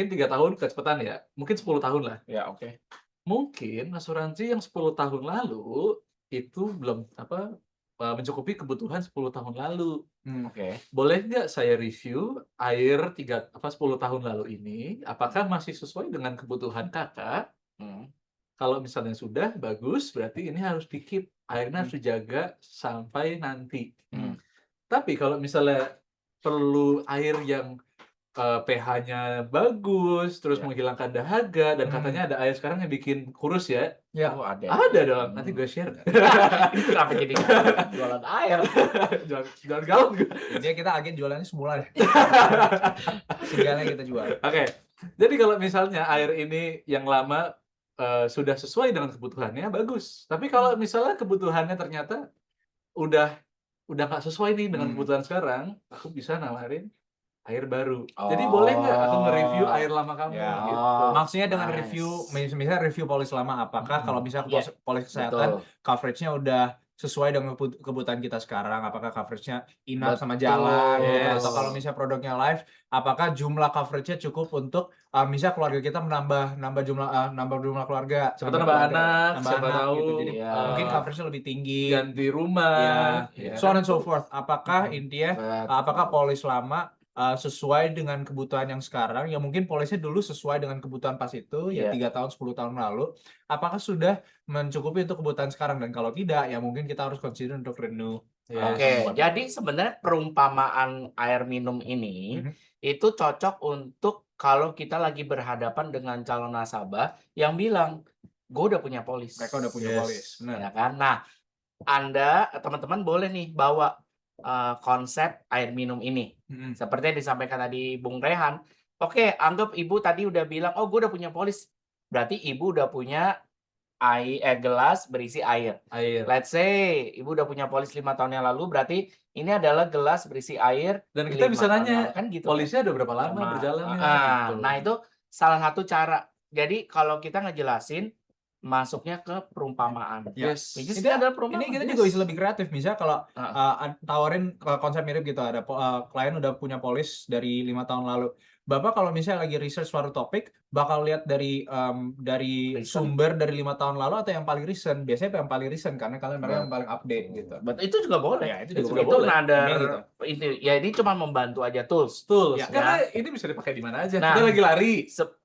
tahun kecepatan ya, mungkin 10 tahun lah. Ya, oke. Mungkin asuransi yang 10 tahun lalu itu belum mencukupi kebutuhan 10 tahun lalu. Oke. Boleh nggak saya review air 10 tahun lalu ini, apakah masih sesuai dengan kebutuhan kakak? Kalau misalnya sudah, bagus, berarti ini harus di-keep. Airnya harus dijaga sampai nanti. Tapi kalau misalnya perlu air yang pH-nya bagus, terus menghilangkan dahaga, dan katanya ada air sekarang yang bikin kurus ya. Ya. Oh, ada. Ada dong, nanti gue share. Ini kenapa jadi jualan air? Jualan galon gue. Jadi kita agen jualannya semula deh. Segalanya kita jual. Oke, jadi kalau misalnya air ini yang lama sudah sesuai dengan kebutuhannya, bagus. Tapi kalau misalnya kebutuhannya ternyata udah nggak sesuai nih dengan kebutuhan sekarang, aku bisa nawarin air baru. Oh. Jadi boleh nggak aku nge-review air lama kamu Ya. gitu. Oh, Maksudnya dengan nice. review, misalnya review polis lama, apakah kalau misalnya Iya, polis kesehatan, betul. coveragenya udah sesuai dengan kebutuhan kita sekarang, apakah coveragenya enough sama Betul. jalan, gitu. Yes. Atau kalau misalnya produknya live, apakah jumlah coveragenya cukup untuk misalnya keluarga kita nambah jumlah keluarga, Siapa tahu nambah anak, nambah siapa anak, tahu gitu. Jadi ya. mungkin coveragenya lebih tinggi, ganti rumah, ya, ya so on kan? and so forth. Apakah intinya apakah polis lama sesuai dengan kebutuhan yang sekarang, ya mungkin polisnya dulu sesuai dengan kebutuhan pas itu, ya Iya. 3 tahun 10 tahun lalu, apakah sudah mencukupi untuk kebutuhan sekarang, dan kalau tidak, ya mungkin kita harus consider untuk renew. Oke, jadi sebenarnya perumpamaan air minum ini itu cocok untuk kalau kita lagi berhadapan dengan calon nasabah yang bilang, gue udah punya polis. Mereka udah punya Yes. polis, benar. Ya kan? Nah, teman-teman boleh nih bawa konsep air minum ini. Seperti yang disampaikan tadi Bung Rehan. Oke, anggap ibu tadi udah bilang, oh gue udah punya polis. Berarti ibu udah punya gelas berisi air. Let's say ibu udah punya polis 5 tahun yang lalu, berarti ini adalah gelas berisi air. Dan kita 5 bisa tahun nanya, lalu. Kan gitu. polisnya udah berapa lama Sama. berjalannya? Gitu. Nah, itu salah satu cara. Jadi kalau kita ngejelasin, masuknya ke perumpamaan. Yes. Which is Ini adalah perumpamaan. Ini kita juga bisa lebih kreatif, misalnya kalau tawarin konsep mirip gitu, ada klien udah punya polis dari 5 tahun lalu. Bapak kalau misalnya lagi research suatu topik, bakal lihat dari Recent. sumber dari 5 tahun lalu atau yang paling recent. Biasanya yang paling recent karena kalian mereka yang paling update gitu. Betul, itu juga boleh. Ya, itu juga juga Itu boleh. another Gitu. ini cuma membantu aja tools. Betul. Ya. Karena ini bisa dipakai di mana aja. Nah. Kita lagi lari.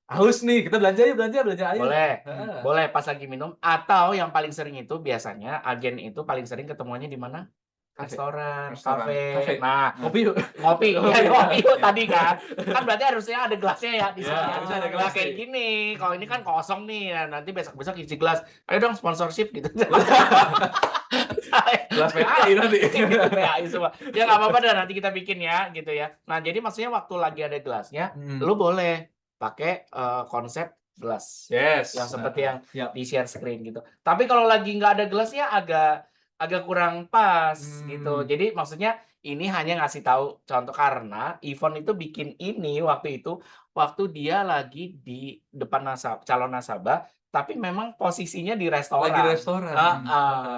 Haus nih, kita belanja yuk, belanja ayo. Boleh. Ah. Boleh pas lagi minum, atau yang paling sering itu biasanya agen itu paling sering ketemuannya di mana? Kafe. Restoran, Restoran. kafe. Nah, Kopi yuk. ngopi. Ya, ngopi yuk tadi kan. Kan berarti harusnya ada gelasnya ya di Ya, sini. harusnya ada Nggak gelas kayak nih. gini. Kalau ini kan kosong nih. Nah, nanti besok-besok isi gelas. Ayo dong sponsorship gitu. Gelas PAI nanti. PAI semua. Ya nggak apa-apa dah, nanti kita bikin ya gitu ya. Nah, jadi maksudnya waktu lagi ada gelasnya, lu boleh pakai konsep gelas. Yes. Yang seperti yang Ya. di share screen gitu. Tapi kalau lagi nggak ada gelasnya agak kurang pas gitu. Jadi maksudnya ini hanya ngasih tahu contoh, karena Yvonne itu bikin ini waktu dia lagi di depan calon nasabah, tapi memang posisinya di restoran. Lagi restoran.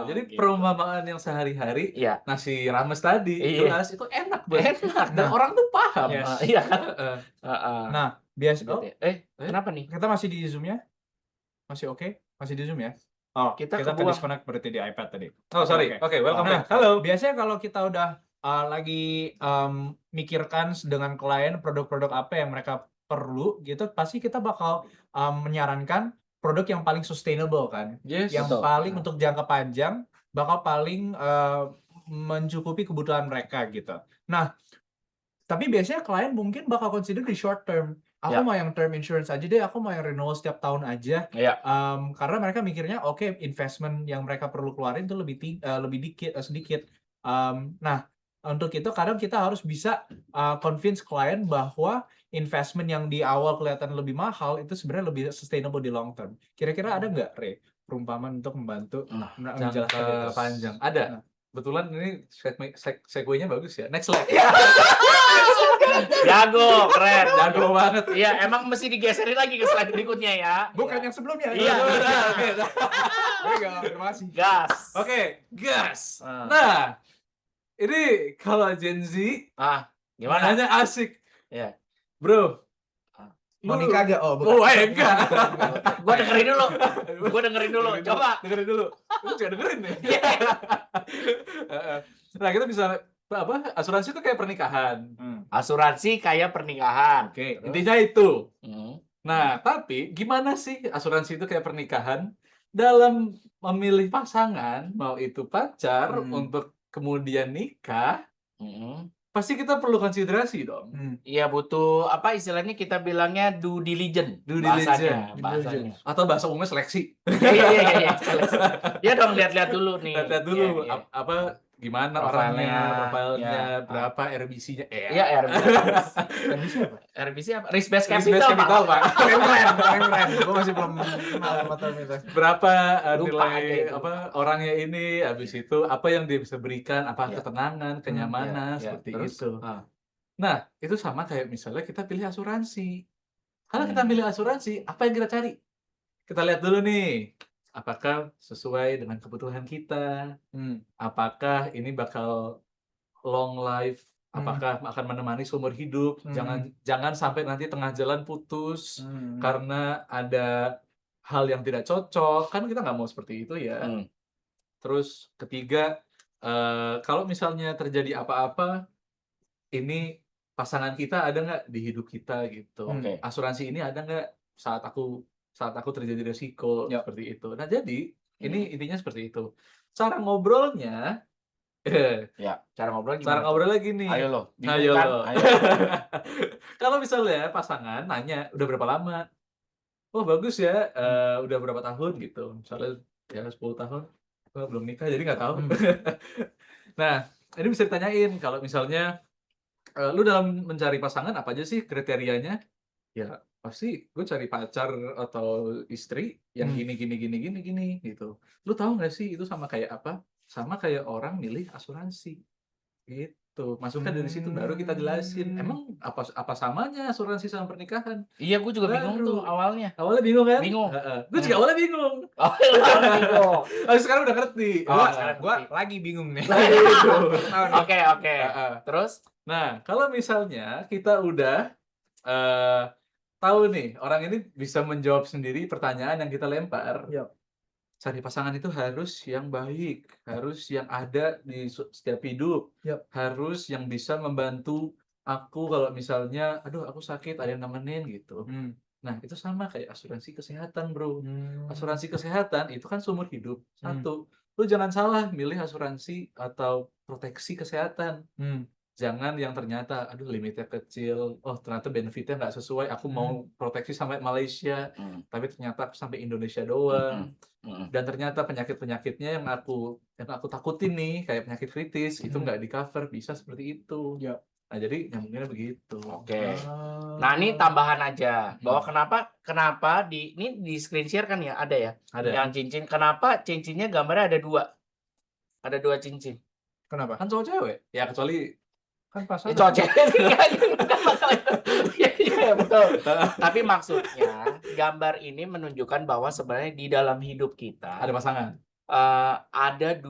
Jadi gitu. perumpamaan yang sehari-hari, Iya. nasi rames tadi, Iya. gelas itu enak banget. Enak. Dan orang tuh paham. Yes. Iya kan? Nah, biasa Gitu ya. Kenapa nih? kita masih di Zoom-nya? Masih oke? Masih di Zoom ya? Oh, Kita kita kebuang. disconnect berarti di iPad tadi. Oh, sorry. Oke, welcome Nah, back. Halo. biasanya kalau kita udah lagi mikirkan dengan klien produk-produk apa yang mereka perlu gitu, pasti kita bakal menyarankan produk yang paling sustainable kan, Yes. yang betul. paling untuk jangka panjang bakal paling mencukupi kebutuhan mereka gitu. Nah, tapi biasanya klien mungkin bakal consider di short term. Aku mau yang term insurance aja deh, aku mau yang renewal setiap tahun aja. Iya. Karena mereka mikirnya oke, investment yang mereka perlu keluarin itu lebih sedikit. Nah, untuk itu kadang kita harus bisa convince klien bahwa investment yang di awal kelihatan lebih mahal itu sebenarnya lebih sustainable di long term. Kira-kira ada nggak, Re, perumpamaan untuk membantu menjelaskan itu? Jangka panjang. Ada. Nah. Kebetulan ini segue-nya bagus ya. Next slide. Jago, keren. Jago banget. Iya, emang mesti digeserin lagi ke slide berikutnya ya. Bukan yang sebelumnya. Iya. Oke. Terima kasih. Gas. Oke, gas. Ah. Nah, ini kalau Gen Z Gimana? hanya asik. Iya. Bro. Mau nikah gak? Oh, Oh, enggak. Gua dengerin dulu. Coba. Dengerin dulu. Lu juga dengerin nih. Iya. Nah, kita bisa asuransi itu kayak pernikahan. Asuransi kayak pernikahan. Oke, intinya itu. Hmm. Nah, tapi gimana sih asuransi itu kayak pernikahan dalam memilih pasangan, mau itu pacar untuk kemudian nikah, pasti kita perlu konsiderasi dong. Iya, butuh apa istilahnya, kita bilangnya due diligence. Due Bahasanya. Atau bahasa umumnya seleksi. Iya. Ya dong, lihat-lihat dulu nih. Lihat dulu Iya. apa gimana Profilnya, profilnya, ya. berapa RBC-nya. Iya, RBC apa? Risk based Risk based capital, Pak. Keren. Gue masih belum kenal sama term itu. Berapa Lupa nilai aja itu. orangnya ini, habis itu apa yang dia bisa berikan, apa Iya. ketenangan, kenyamanan, Iya. seperti Terus? itu. Nah, itu sama kayak misalnya kita pilih asuransi. Kalau kita pilih asuransi, apa yang kita cari? Kita lihat dulu nih, apakah sesuai dengan kebutuhan kita? Apakah ini bakal long life? Apakah akan menemani seumur hidup? Jangan sampai nanti tengah jalan putus karena ada hal yang tidak cocok. Kan kita nggak mau seperti itu ya. Terus ketiga, kalau misalnya terjadi apa-apa, ini pasangan kita ada nggak di hidup kita gitu. Asuransi ini ada nggak saat aku terjadi resiko seperti itu. Nah jadi ini intinya seperti itu. Cara ngobrolnya, Cara ngobrol cara gimana? ngobrolnya gini. Ayo lo, Ayo bingung kan? lo. Ayo. Kalau misalnya pasangan nanya udah berapa lama, oh bagus ya, udah berapa tahun gitu. Misalnya ya 10 tahun, oh, belum nikah jadi nggak tahu. Nah ini bisa ditanyain kalau misalnya lu dalam mencari pasangan apa aja sih kriterianya? Ya pasti gue cari pacar atau istri yang gini gitu. Lu tahu nggak sih itu sama kayak apa? Sama kayak orang milih asuransi gitu. Masukkan dari situ baru kita jelasin. Emang apa samanya asuransi sama pernikahan? Iya, gue juga bingung tuh awalnya. Awalnya bingung kan? Bingung. Gue juga awalnya bingung. Awalnya bingung. Sekarang udah ngerti. Gua lagi bingung nih. Oke. Terus? Nah, kalau misalnya kita udah tahu nih, orang ini bisa menjawab sendiri pertanyaan yang kita lempar. Cari pasangan itu harus yang baik, harus yang ada di setiap hidup, harus yang bisa membantu aku kalau misalnya, aduh aku sakit, ada yang nemenin gitu. Nah, itu sama kayak asuransi kesehatan, bro. Asuransi kesehatan itu kan seumur hidup. Satu, lu jangan salah milih asuransi atau proteksi kesehatan. Jangan yang ternyata, aduh limitnya kecil, oh ternyata benefitnya nggak sesuai, aku mau proteksi sampai Malaysia, tapi ternyata aku sampai Indonesia doang. Dan ternyata penyakit-penyakitnya yang aku takutin nih, kayak penyakit kritis, itu nggak di-cover, bisa seperti itu. Nah, jadi nyambungnya begitu. Oke. Nah, ini tambahan aja, bahwa kenapa ini di screen share kan ya, ada ya? Ada. Yang cincin, kenapa cincinnya gambarnya ada 2? Ada 2 cincin. Kenapa? Kan cowok cewek? Ya, kecuali kan pasangan. Cowok cewek bukan masalah itu. Iya, betul. Tapi maksudnya gambar ini menunjukkan bahwa sebenarnya di dalam hidup kita Ada pasangan. ada 2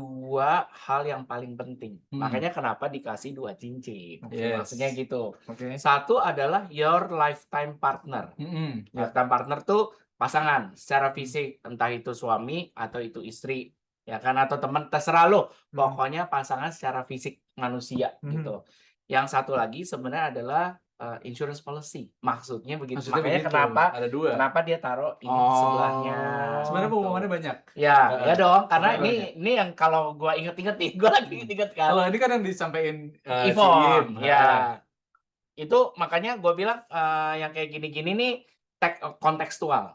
hal yang paling penting. Makanya kenapa dikasih 2 cincin. Maksudnya gitu. Satu adalah your lifetime partner. Lifetime partner tuh pasangan secara fisik, entah itu suami atau itu istri, ya kan, atau teman, terserah lo. Pokoknya pasangan secara fisik manusia gitu. Yang satu lagi sebenarnya adalah insurance policy. Maksudnya begitu. Makanya begitu. ada 2. Kenapa dia taruh ini sebelahnya? Sebenarnya pengumumannya banyak. Ya dong, karena ini yang kalau gua inget-inget nih, gua lagi inget kan. Kalau ini kan yang disampaikan Ivon, ya. Itu makanya gua bilang yang kayak gini-gini nih kontekstual.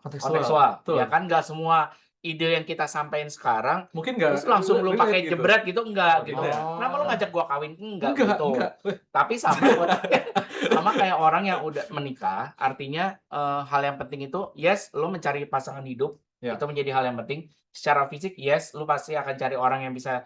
Ya kan, nggak semua ide yang kita sampaikan sekarang mungkin nggak terus langsung lu pakai gitu. jebret gitu, enggak gitu. Kenapa lu ngajak gua kawin? Enggak gitu. Tapi sama kayak orang yang udah menikah, artinya hal yang penting itu yes, lu mencari pasangan hidup, itu menjadi hal yang penting. Secara fisik yes, lu pasti akan cari orang yang bisa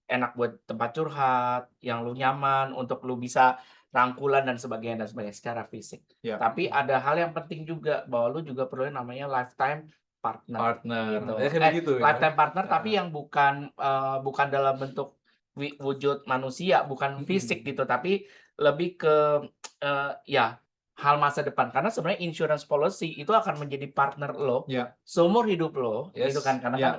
enak buat tempat curhat, yang lu nyaman untuk lu bisa rangkulan dan sebagainya secara fisik. Tapi ada hal yang penting juga, bahwa lu juga perlu namanya lifetime partner gitu. Gitu, lifetime partner tapi yang bukan dalam bentuk wujud manusia, bukan fisik gitu, tapi lebih ke hal masa depan. Karena sebenarnya insurance policy itu akan menjadi partner lo seumur hidup lo, gitu kan, karena kan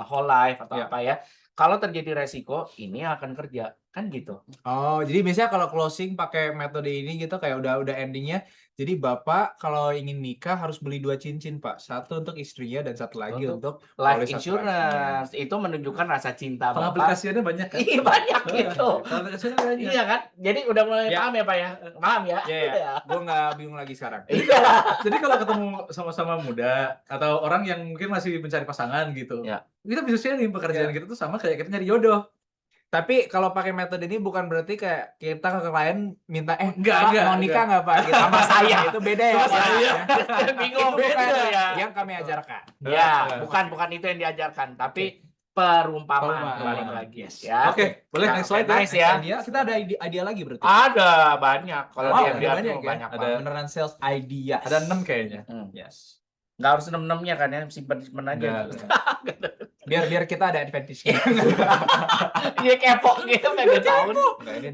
whole life atau apa ya. Kalau terjadi resiko, ini akan kerja, kan gitu. Oh, jadi biasanya kalau closing pakai metode ini gitu kayak udah endingnya. Jadi Bapak kalau ingin nikah harus beli 2 cincin, Pak. Satu untuk istrinya dan satu lagi untuk life polis insurance. Itu menunjukkan rasa cinta Bapak. Aplikasinya banyak kan? Iya, banyak gitu. Aplikasinya banyak. Iya kan? Jadi udah mulai paham ya, Pak ya? Paham ya? Iya. Gue nggak bingung lagi sekarang. Jadi kalau ketemu sama-sama muda atau orang yang mungkin masih mencari pasangan gitu, kita bisa sharing pekerjaan kita tuh sama kayak kita nyari jodoh. Tapi kalau pakai metode ini bukan berarti kayak kita ke klien minta enggak, mau nikah nggak Pak? Gitu. Sama saya. Itu beda ya. Bingung Itu bukan ya. yang kami ajarkan. Ya, bukan itu yang diajarkan, tapi perumpamaan. Perumpamaan. Balik lagi Yes. ya. Oke, boleh Nah, next slide oke, nice ya. ya. Idea, kita ada idea lagi berarti. Ada banyak. Kalau Wow, di ada MDR banyak tuh ya. banyak Ada- banget. Beneran sales idea. Ada 6 kayaknya. Yes. Nggak harus 6-6-nya kan ya, simpen-simpen aja. Biar kita ada advantage-nya. Iya kepo gitu, pengen tahu. Enggak, ini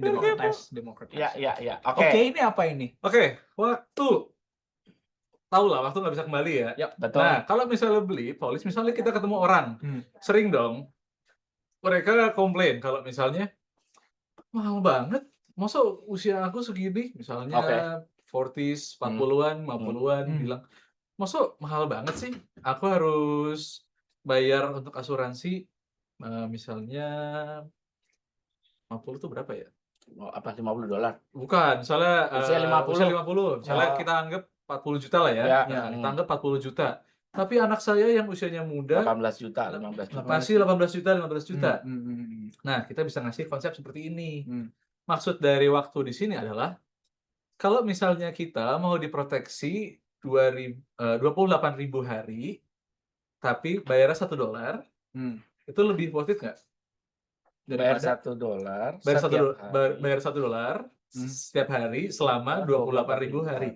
democratize. Iya. Oke, Oke. ini apa ini? Oke, waktu. Tahu lah, waktu nggak bisa kembali ya. Betul. Nah, kalau misalnya beli polis, misalnya kita ketemu orang, sering dong mereka komplain kalau misalnya mahal banget, masa usia aku segini, misalnya Oke. 40s, 40-an, 50-an, bilang, masa mahal banget sih, aku harus bayar untuk asuransi, misalnya 50 itu berapa ya? Oh, apa $50? Bukan, misalnya Usia 50. usia 50, misalnya Oh. kita anggap 40 juta lah ya. Ya. Ya, kita anggap 40 juta. Tapi anak saya yang usianya muda 18 juta, 15 juta. masih 18 juta, 15 juta. Nah, kita bisa ngasih konsep seperti ini. Maksud dari waktu di sini adalah kalau misalnya kita mau diproteksi 28.000 hari, tapi bayarnya $1, itu lebih worth it nggak? Bayar Daripada $1 bayar setiap hari. bayar $1 setiap hari selama 28.000 hari.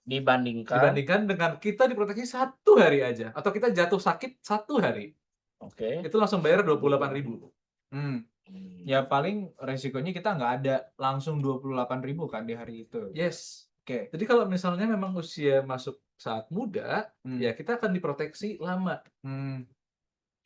Dibandingkan Dengan kita diproteksi 1 hari aja, atau kita jatuh sakit 1 hari, oke. itu langsung bayar 28.000. Ya paling resikonya kita nggak ada langsung 28.000 kan di hari itu. Yes. Oke. Jadi kalau misalnya memang usia masuk saat muda, ya kita akan diproteksi lama.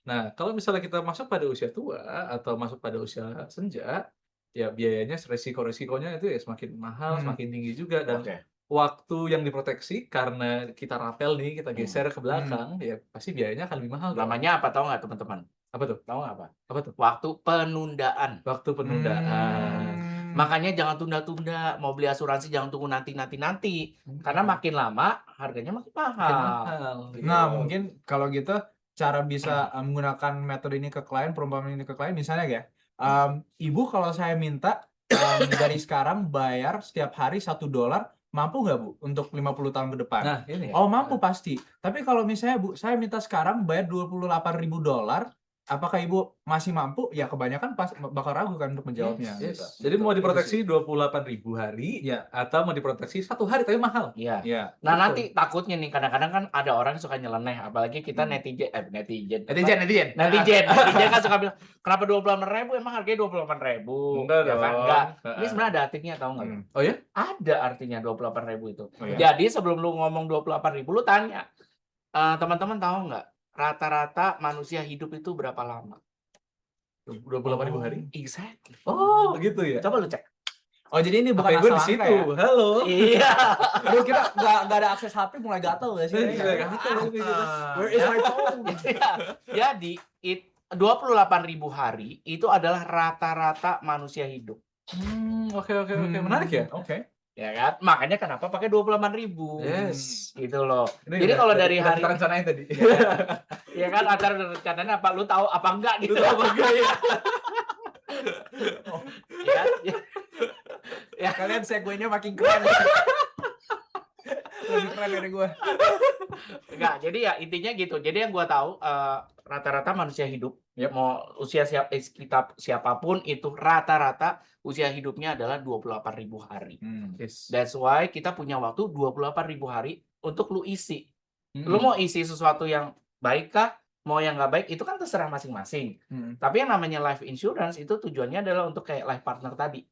Nah, kalau misalnya kita masuk pada usia tua atau masuk pada usia senja, ya biayanya resiko-resikonya itu ya semakin mahal, semakin tinggi juga, dan Oke. waktu yang diproteksi karena kita rapel nih, kita geser ke belakang, ya pasti biayanya akan lebih mahal. dong. Namanya apa tahu nggak teman-teman? Apa tuh? Tahu nggak apa? Apa tuh? Waktu penundaan. Waktu penundaan. Makanya jangan tunda-tunda, mau beli asuransi jangan tunggu nanti. Karena makin lama harganya makin mahal. Makin mahal. Gitu. Nah, mungkin kalau gitu cara bisa menggunakan metode ini ke klien, perumpamaan ini ke klien, misalnya ya, ibu kalau saya minta dari sekarang bayar setiap hari $1, mampu nggak Bu untuk 50 tahun ke depan? Nah, ini. Oh, mampu pasti. Tapi kalau misalnya Bu, saya minta sekarang bayar $28.000, apakah Ibu masih mampu? Ya kebanyakan bakal ragu kan untuk menjawabnya. Yes. Gitu. Jadi mau diproteksi 28.000 hari, Ya. atau mau diproteksi 1 hari tapi mahal. Iya. Ya. Nah, Betul. nanti takutnya nih kadang-kadang kan ada orang yang suka nyeleneh, apalagi kita netizen Netizen. kan suka bilang, kenapa 28.000? Emang harganya 28.000? Enggak Ya kan? dong. Enggak. Ini sebenarnya ada artinya, tahu nggak? Oh ya? Ada artinya 28.000 itu. Oh, ya? Jadi sebelum lu ngomong 28.000, lu tanya, teman-teman tahu nggak rata-rata manusia hidup itu berapa lama? 28.000 hari? Exactly. Oh, gitu ya. Coba lu cek. Oh, jadi ini bukan HP gue di asal situ. angka ya? Halo. Iya. Aduh, kita nggak ada akses HP, mulai gatel nggak sih? Iya, gatel. Where is my phone? Jadi 28.000 hari itu adalah rata-rata manusia hidup. Oke. Menarik ya? Oke. Ya kan? Makanya kenapa pakai 28.000? Yes. Gitu loh. Ini Jadi udah- kalau udah- dari udah hari kita rencanain tadi. ya kan acara rencananya apa? Lu tahu apa enggak gitu? Lu tahu apa enggak, ya? Ya, ya. Kalian segue-nya makin keren. Lebih keren dari gue. Enggak, jadi ya intinya gitu. Jadi yang gua tahu rata-rata manusia hidup, mau usia siapapun itu rata-rata usia hidupnya adalah 28.000 hari. Yes. That's why kita punya waktu 28.000 hari untuk lu isi. Lu mau isi sesuatu yang baik kah? Mau yang nggak baik, itu kan terserah masing-masing. Tapi yang namanya life insurance itu tujuannya adalah untuk kayak life partner tadi.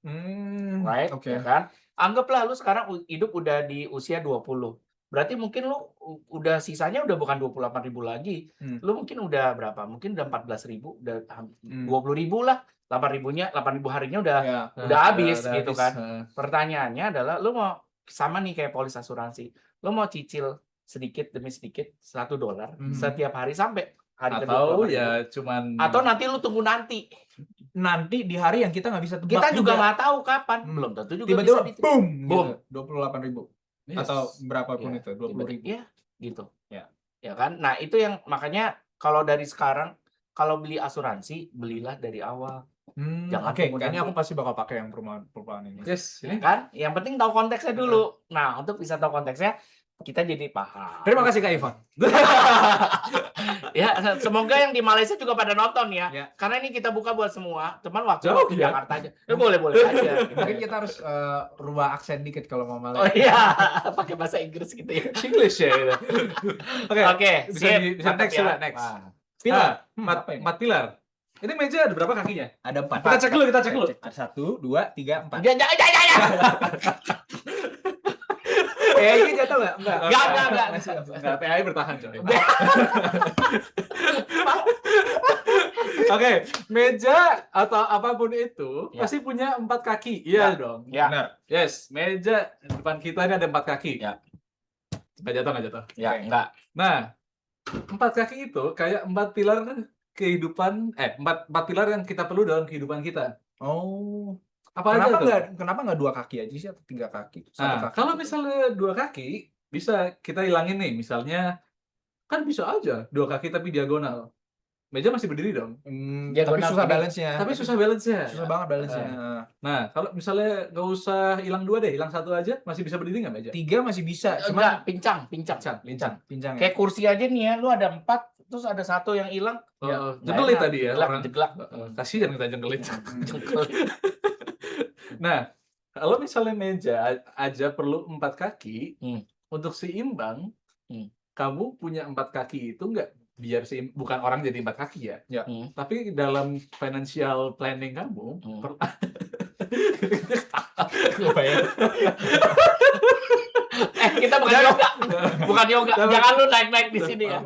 Right? Oke. Ya kan? Anggaplah lu sekarang hidup udah di usia 20. Berarti mungkin lu udah sisanya udah bukan 28.000 lagi. Lu mungkin udah berapa? Mungkin udah 14.000, udah 20.000 lah. 8.000-nya, 8.000 harinya udah habis gitu kan. Pertanyaannya adalah lu mau sama nih kayak polis asuransi. Lu mau cicil sedikit demi sedikit $1 setiap hari sampai hari Atau ke-28.000. ya cuman Atau nanti lu tunggu nanti. Nanti di hari yang kita nggak bisa tebak Kita juga nggak tahu kapan. Belum tentu juga tiba-tiba bisa boom, Boom. gitu, 28.000 Yes. atau berapapun Ya, itu, 20.000. Iya, gitu. Ya. Ya kan? Nah, itu yang makanya kalau dari sekarang kalau beli asuransi, belilah dari awal. Jangan Oke, tunggu kayaknya nanti. aku pasti bakal pakai yang perumahan ini. Yes, Ya ini kan? Yang penting tahu konteksnya dulu. Nah, untuk bisa tahu konteksnya, kita jadi paham. Terima kasih Kak Ivan. Ya, semoga yang di Malaysia juga pada nonton ya. Ya. Karena ini kita buka buat semua. Cuman waktu Jauh, di ya? Jakarta aja. Boleh aja. Mungkin kita harus rubah aksen dikit kalau mau Oh Malaysia. iya, pakai bahasa Inggris gitu ya. English ya. Gitu. Oke, bisa sip. bisa Mantap next ya. coba next. Wah. Pilar, apa ini? 4 pilar. Ini meja ada berapa kakinya? Ada 4. Kita cek dulu. Ada 1, 2, 3, 4. Jangan. PAI jatuh nggak? Enggak. Enggak. Enggak, PAI bertahan coy. Oke, meja atau apapun itu Ya. pasti punya 4 kaki. Iya Ya. dong. Ya. Benar. Yes, meja depan kita ini ada 4 kaki. Ya. Nggak jatuh. Ya, enggak. Nah, 4 kaki itu kayak 4 pilar kehidupan, 4 pilar yang kita perlu dalam kehidupan kita. Oh. Apa aja tuh? Kenapa nggak 2 kaki aja sih atau 3 kaki? 1 Nah, kaki. kalau misalnya 2 kaki, bisa kita hilangin nih. Misalnya, kan bisa aja 2 kaki tapi diagonal. Meja masih berdiri dong. tapi Diagonal susah gini. balance-nya. Tapi susah balance-nya. Susah banget balance-nya. Nah, kalau misalnya nggak usah hilang 2 deh, hilang 1 aja, masih bisa berdiri nggak meja? 3 masih bisa, Enggak, cuma pincang. pincang ya. Kayak kursi aja nih ya, lu ada 4, terus ada 1 yang hilang. Oh, nggak jengkelit enak. tadi ya. Jeglak. Kasihan kita jengkelit. Jengkelit. Nah, kalau misalnya meja aja perlu 4 kaki, Hmm. untuk seimbang, Hmm. kamu punya 4 kaki itu nggak biar bukan orang jadi 4 kaki ya. Ya. Tapi dalam financial planning kamu, Kita bukan yoga. Bukan yoga. Jangan lu naik-naik di sini ya.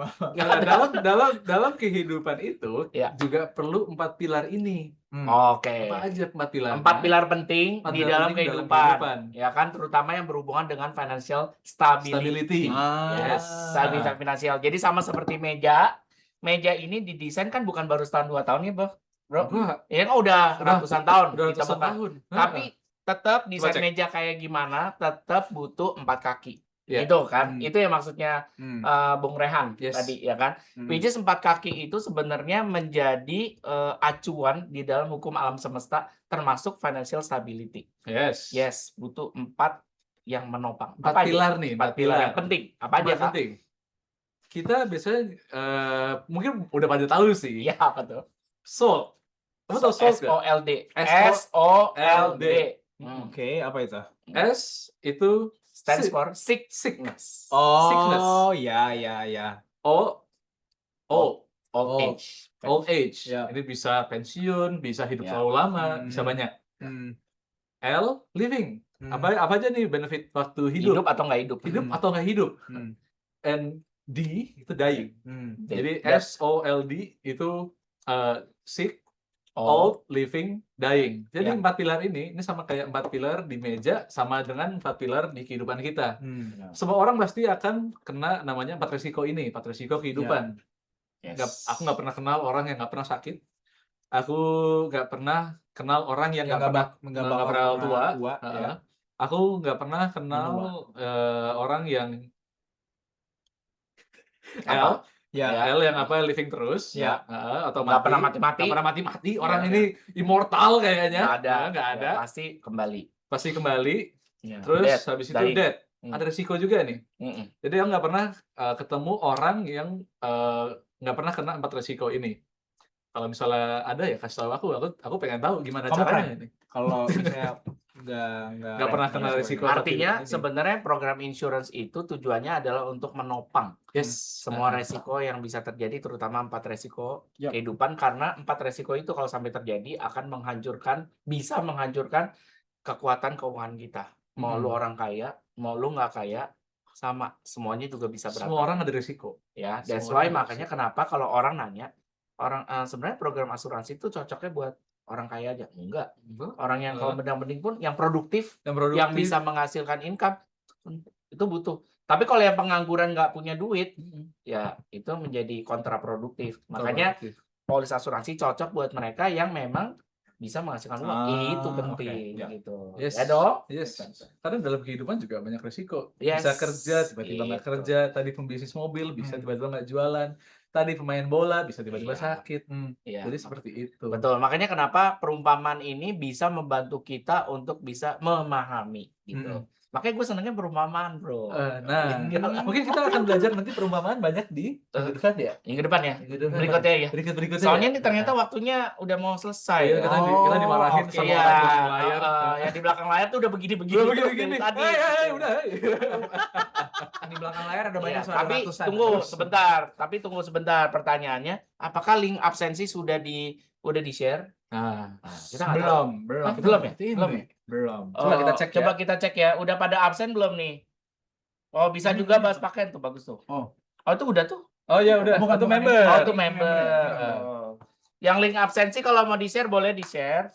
dalam kehidupan itu Ya. juga perlu 4 pilar ini. Oke. Apa aja 4 pilar? 4 pilar penting 4 di pilar dalam penting dalam kehidupan. kehidupan. Ya kan, terutama yang berhubungan dengan financial stability. Yes, stabilitas finansial. Jadi sama seperti meja. Meja ini didesain kan bukan baru setahun 2 tahun ya, Bro. Enggak, Ya kan udah ratusan tahun. udah kita ratusan bukan. tahun. Tapi tetap desain cek. meja kayak gimana, tetap butuh 4 kaki. Ya. Itu kan, itu yang maksudnya Bung Rehan Yes. tadi ya kan. Which is 4 kaki itu sebenarnya menjadi acuan di dalam hukum alam semesta termasuk financial stability. Yes. Yes, butuh 4 yang menopang. 4 pilar nih, 4 pilar yang penting. Apa aja, Kak? penting. Kita biasanya mungkin udah pada tahu sih. Iya, apa tuh? SOLD. Kamu tahu SOLD nggak? SOLD. SOLD. Oke, apa itu? S itu Stands for sickness. Oh, ya. O old old age. old age. Ya. Ini bisa pensiun, bisa hidup Ya. terlalu lama, bisa banyak. L living. Apa aja nih benefit waktu Hidup atau nggak hidup? hidup atau nggak hidup. And D itu dying. Jadi SOLD itu sick, old, living, dying. Jadi Ya. 4 pilar ini sama kayak 4 pilar di meja, sama dengan 4 pilar di kehidupan kita. Semua orang pasti akan kena namanya 4 resiko ini, 4 resiko kehidupan. Yes. Aku nggak pernah kenal orang yang nggak pernah sakit. Aku nggak pernah kenal orang yang nggak pernah tua. Ya. Aku nggak pernah kenal orang yang Apa? L yang apa living terus, Ya. atau Nggak pernah mati, mati-mati. nggak pernah mati-mati. Orang Ya. ini immortal kayaknya. Nggak ada. Ya, Pasti kembali. pasti kembali. Ya. Terus Death, habis itu dying. death. Ada risiko juga nih. Mm-mm. Jadi aku nggak pernah ketemu orang yang nggak pernah kena 4 risiko ini. Kalau misalnya ada ya kasih tahu aku pengen tahu gimana Kamu caranya keren. ini. Kalau misalnya Nggak pernah kena risiko. Artinya ini. sebenarnya program insurance itu tujuannya adalah untuk menopang Yes. semua resiko yang bisa terjadi, terutama 4 resiko Yap. kehidupan, karena 4 resiko itu kalau sampai terjadi akan bisa menghancurkan kekuatan keuangan kita. Mau lu orang kaya, mau lu nggak kaya, sama semuanya juga bisa Semua berantem. orang ada risiko. Ya, that's semua why orang makanya kenapa kalau orang nanya, sebenarnya program asuransi itu cocoknya buat orang kaya aja. Enggak. Orang yang kalau mending pun yang produktif, yang bisa menghasilkan income itu butuh. Tapi kalau yang pengangguran nggak punya duit, ya itu menjadi kontraproduktif. Makanya polis asuransi cocok buat mereka yang memang bisa menghasilkan uang. Itu penting gitu. Yes. Ya dong? Yes. Karena dalam kehidupan juga banyak risiko. Yes. Bisa kerja, tiba-tiba nggak Gitu. kerja. Tadi pembisnis mobil, bisa tiba-tiba nggak jualan. Tadi pemain bola, bisa tiba-tiba Iya. sakit. Iya. Jadi seperti itu. Betul. Makanya kenapa perumpamaan ini bisa membantu kita untuk bisa memahami gitu. Makanya gue senengnya perumpamaan, bro. Nah, mungkin kita akan belajar nanti perumpamaan banyak di minggu depan ya. Minggu depan ya. Minggu depan. Berikutnya ya. Berikutnya. Soalnya ini ternyata waktunya udah mau selesai. Iya, kita dimarahin Oke, sama ya. orang di belakang layar. Yang di belakang layar tuh udah begini-begini. Udah terus begini-begini. dari tadi. Udah. Di belakang layar ada banyak Iya, suara tapi ratusan. tunggu sebentar. Pertanyaannya, apakah link absensi sudah di share? Nah, Kita nggak tahu. belum. Ah, belum ya? Belum. Oh, coba kita cek ya. Udah pada absen belum nih? Oh, bisa juga bahas pakaian tuh, bagus tuh. Oh, itu udah tuh. Oh ya udah. Bukan Itu member. Oh, itu member. Oh. Yang link absensi kalau mau di-share boleh di-share.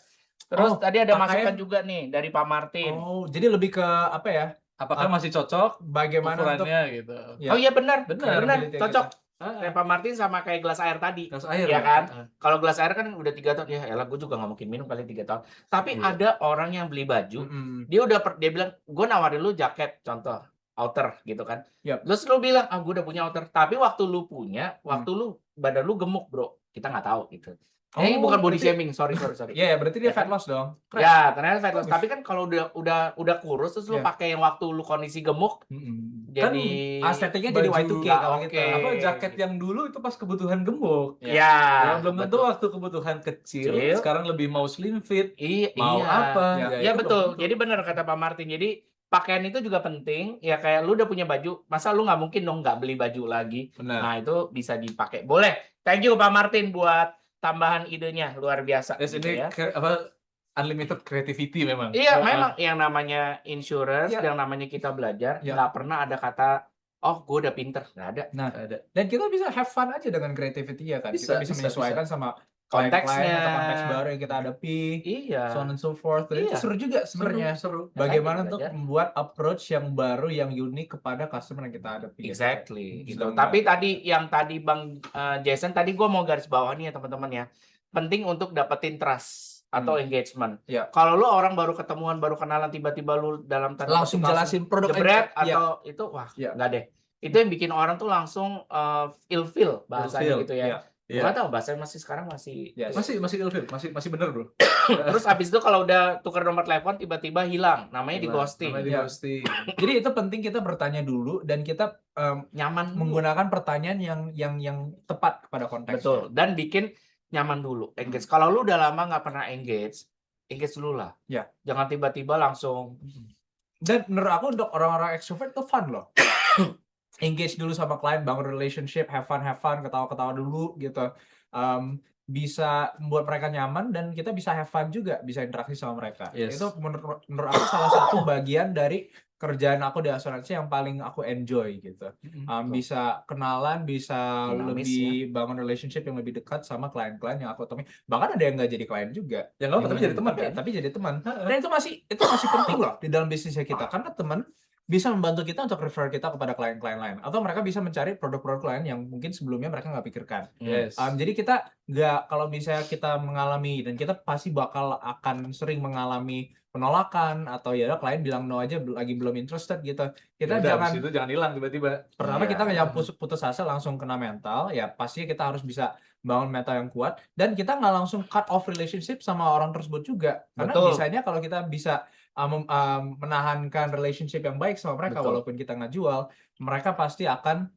Terus tadi ada masukan juga nih dari Pak Martin. Oh, jadi lebih ke apa ya? Apakah masih cocok? Bagaimana untuk gitu. Oh iya benar. Benar, Benar, cocok. Ah, Kayak Pak Martin sama kayak gelas air tadi. Gelas air. Iya kan? Kalau gelas air kan udah 3 tahun. Ya elah gue juga nggak mungkin minum kali 3 tahun. Tapi ada orang yang beli baju, dia bilang, gue nawarin lu jaket, contoh outer gitu kan. Yap. Terus lu bilang, gue udah punya outer. Tapi waktu lu punya, lu badan lu gemuk, bro. Kita nggak tahu gitu. Ini bukan body shaming, sorry. Iya, berarti dia Ya fat kan? loss dong. Keren. Ya, ternyata fat loss. Tapi kan kalau udah kurus terus lu pakai yang waktu lu kondisi gemuk, jadi estetiknya jadi baju Y2K nggak kalau oke. gitu. Apa jaket yang dulu itu pas kebutuhan gemuk. Ya, Belum tentu betul. waktu kebutuhan kecil, Kecil. sekarang lebih mau slim fit, Iya, mau iya. apa. Ya itu betul. belum tentu. Jadi benar kata Pak Martin. Jadi pakaian itu juga penting. Ya kayak lu udah punya baju, masa lu nggak mungkin dong nggak beli baju lagi. Benar. Nah itu bisa dipakai. Boleh. Thank you Pak Martin buat tambahan idenya, luar biasa. Yes, gitu ini ya. unlimited creativity memang. Iya, memang yang namanya insurance, Iya. yang namanya kita belajar, Iya. nggak pernah ada kata, oh gue udah pinter, nggak ada. Nah, ada. Dan kita bisa have fun aja dengan creativity ya kan. Bisa, Kita bisa menyesuaikan sama konteksnya, klien atau konteks baru yang kita hadapi, Iya. so on and so forth. Dan itu Iya. seru juga sebenarnya. Ya, Seru. Bagaimana kan, untuk belajar. membuat approach yang baru, yang unik kepada customer yang kita hadapi. Exactly. Gitu. Gitu. Tapi tadi Bang Jason, tadi gue mau garis bawah nih ya teman-teman ya. Penting untuk dapetin trust atau engagement. Ya. Kalau lu orang baru ketemuan, baru kenalan, tiba-tiba lu dalam tanda Langsung petik jelasin produk jebret aja. atau itu wah Ya. nggak deh. Itu yang bikin orang tuh langsung ilfeel bahasanya gitu ya. Iya. Nggak tahu bahasanya masih sekarang masih. Ya, masih ilfil, masih bener bro. Terus habis itu kalau udah tukar nomor telepon tiba-tiba hilang, namanya di ghosting. Namanya di ghosting. Jadi itu penting kita bertanya dulu dan kita Nyaman dulu. menggunakan pertanyaan yang tepat kepada konteksnya. Betul. Dan bikin nyaman dulu. Engage. Kalau lu udah lama nggak pernah engage dulu lah. Ya. Jangan tiba-tiba langsung. Dan menurut aku untuk orang-orang extrovert itu fun loh. Engage dulu sama klien, bangun relationship, have fun, ketawa-ketawa dulu gitu. Bisa membuat mereka nyaman dan kita bisa have fun juga, bisa interaksi sama mereka. Yes. Itu menurut aku salah satu bagian dari kerjaan aku di asuransi yang paling aku enjoy gitu. Bisa kenalan, bisa Dinamis, lebih bangun relationship yang lebih dekat sama klien-klien yang aku temui. Bahkan ada yang nggak jadi klien juga. Ya nggak apa, tapi jadi teman kan? Tapi jadi teman. Dan itu masih penting loh di dalam bisnisnya kita, karena teman bisa membantu kita untuk refer kita kepada klien-klien lain, atau mereka bisa mencari produk-produk lain yang mungkin sebelumnya mereka nggak pikirkan. Yes. Jadi kita nggak, kalau misalnya kita mengalami, dan kita pasti akan sering mengalami penolakan atau ya klien bilang no aja, lagi belum interested gitu. Kita jangan hilang tiba-tiba. Pertama Iya. kita nggak putus asa langsung kena mental, ya pasti kita harus bisa bangun mental yang kuat, dan kita nggak langsung cut off relationship sama orang tersebut juga, karena Betul. biasanya kalau kita bisa menahankan relationship yang baik sama mereka, Betul. walaupun kita nggak jual, mereka pasti akan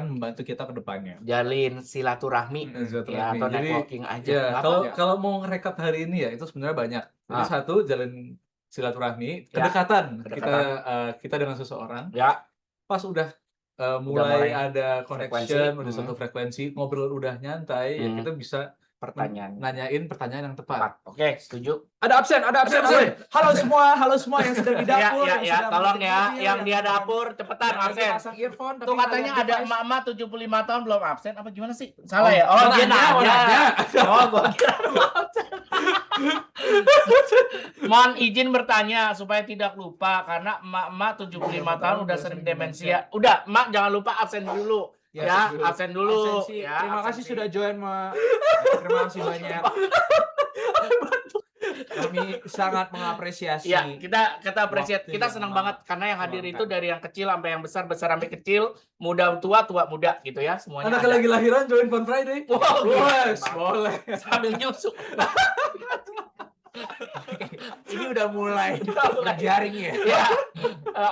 membantu kita ke depannya. Jalin silaturahmi. Ya, atau Jadi, networking aja. ya, Nggak kalau apa-apa. kalau mau ngerekap hari ini ya itu sebenarnya banyak. Jadi satu, jalin silaturahmi, Ya, kedekatan. kedekatan. Kita dengan seseorang. Ya, Pas udah mulai mulai ada frekuensi. connection, udah satu frekuensi, ngobrol udah nyantai, ya kita bisa pertanyaan. nanyain pertanyaan yang tepat. Oke, setuju. Ada absen. Halo semua yang sedang di dapur. Ya, yang sedang tolong ya, menikmati, yang dia dapur cepetan yang lagi absen. pasang earphone, tapi Tuh katanya nggak ada device. emak-emak 75 tahun belum absen, apa gimana sih? Salah ya? mau Dia nanya. nanya. Oh, gua kira mau absen. Mohon izin bertanya supaya tidak lupa, karena emak-emak 75 tahun udah sering demensia. Udah, emak jangan lupa absen dulu. Ya, absen dulu. Absensi. Ya, Terima kasih absensi. sudah join, Ma. Terima kasih banyak. Kami sangat mengapresiasi. Ya, kita appreciate. Waktu Kita yang senang memang banget karena yang hadir meluangkan. itu dari yang kecil sampai yang besar, besar sampai kecil, muda tua, tua muda gitu ya, semuanya. Anaknya ada. lagi lahiran, join Fun Friday. Wow, Yes, boleh. boleh. Sambil nyusuk. Ini udah mulai Udah mulai. berjaring ya. Ya,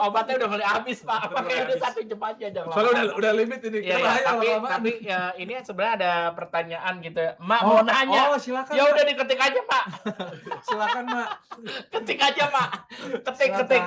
obatnya udah mulai habis Pak. Makanya udah 1 jam aja jangan Soalnya lama. udah limit ini. Ya, Bahaya tapi lama-lamaan. ya, ini sebenarnya ada pertanyaan gitu. Mak mau nanya. Oh, silakan. Ya Mak. udah diketik aja Pak. Silakan, Mak. Ketik aja Mak. Ketik.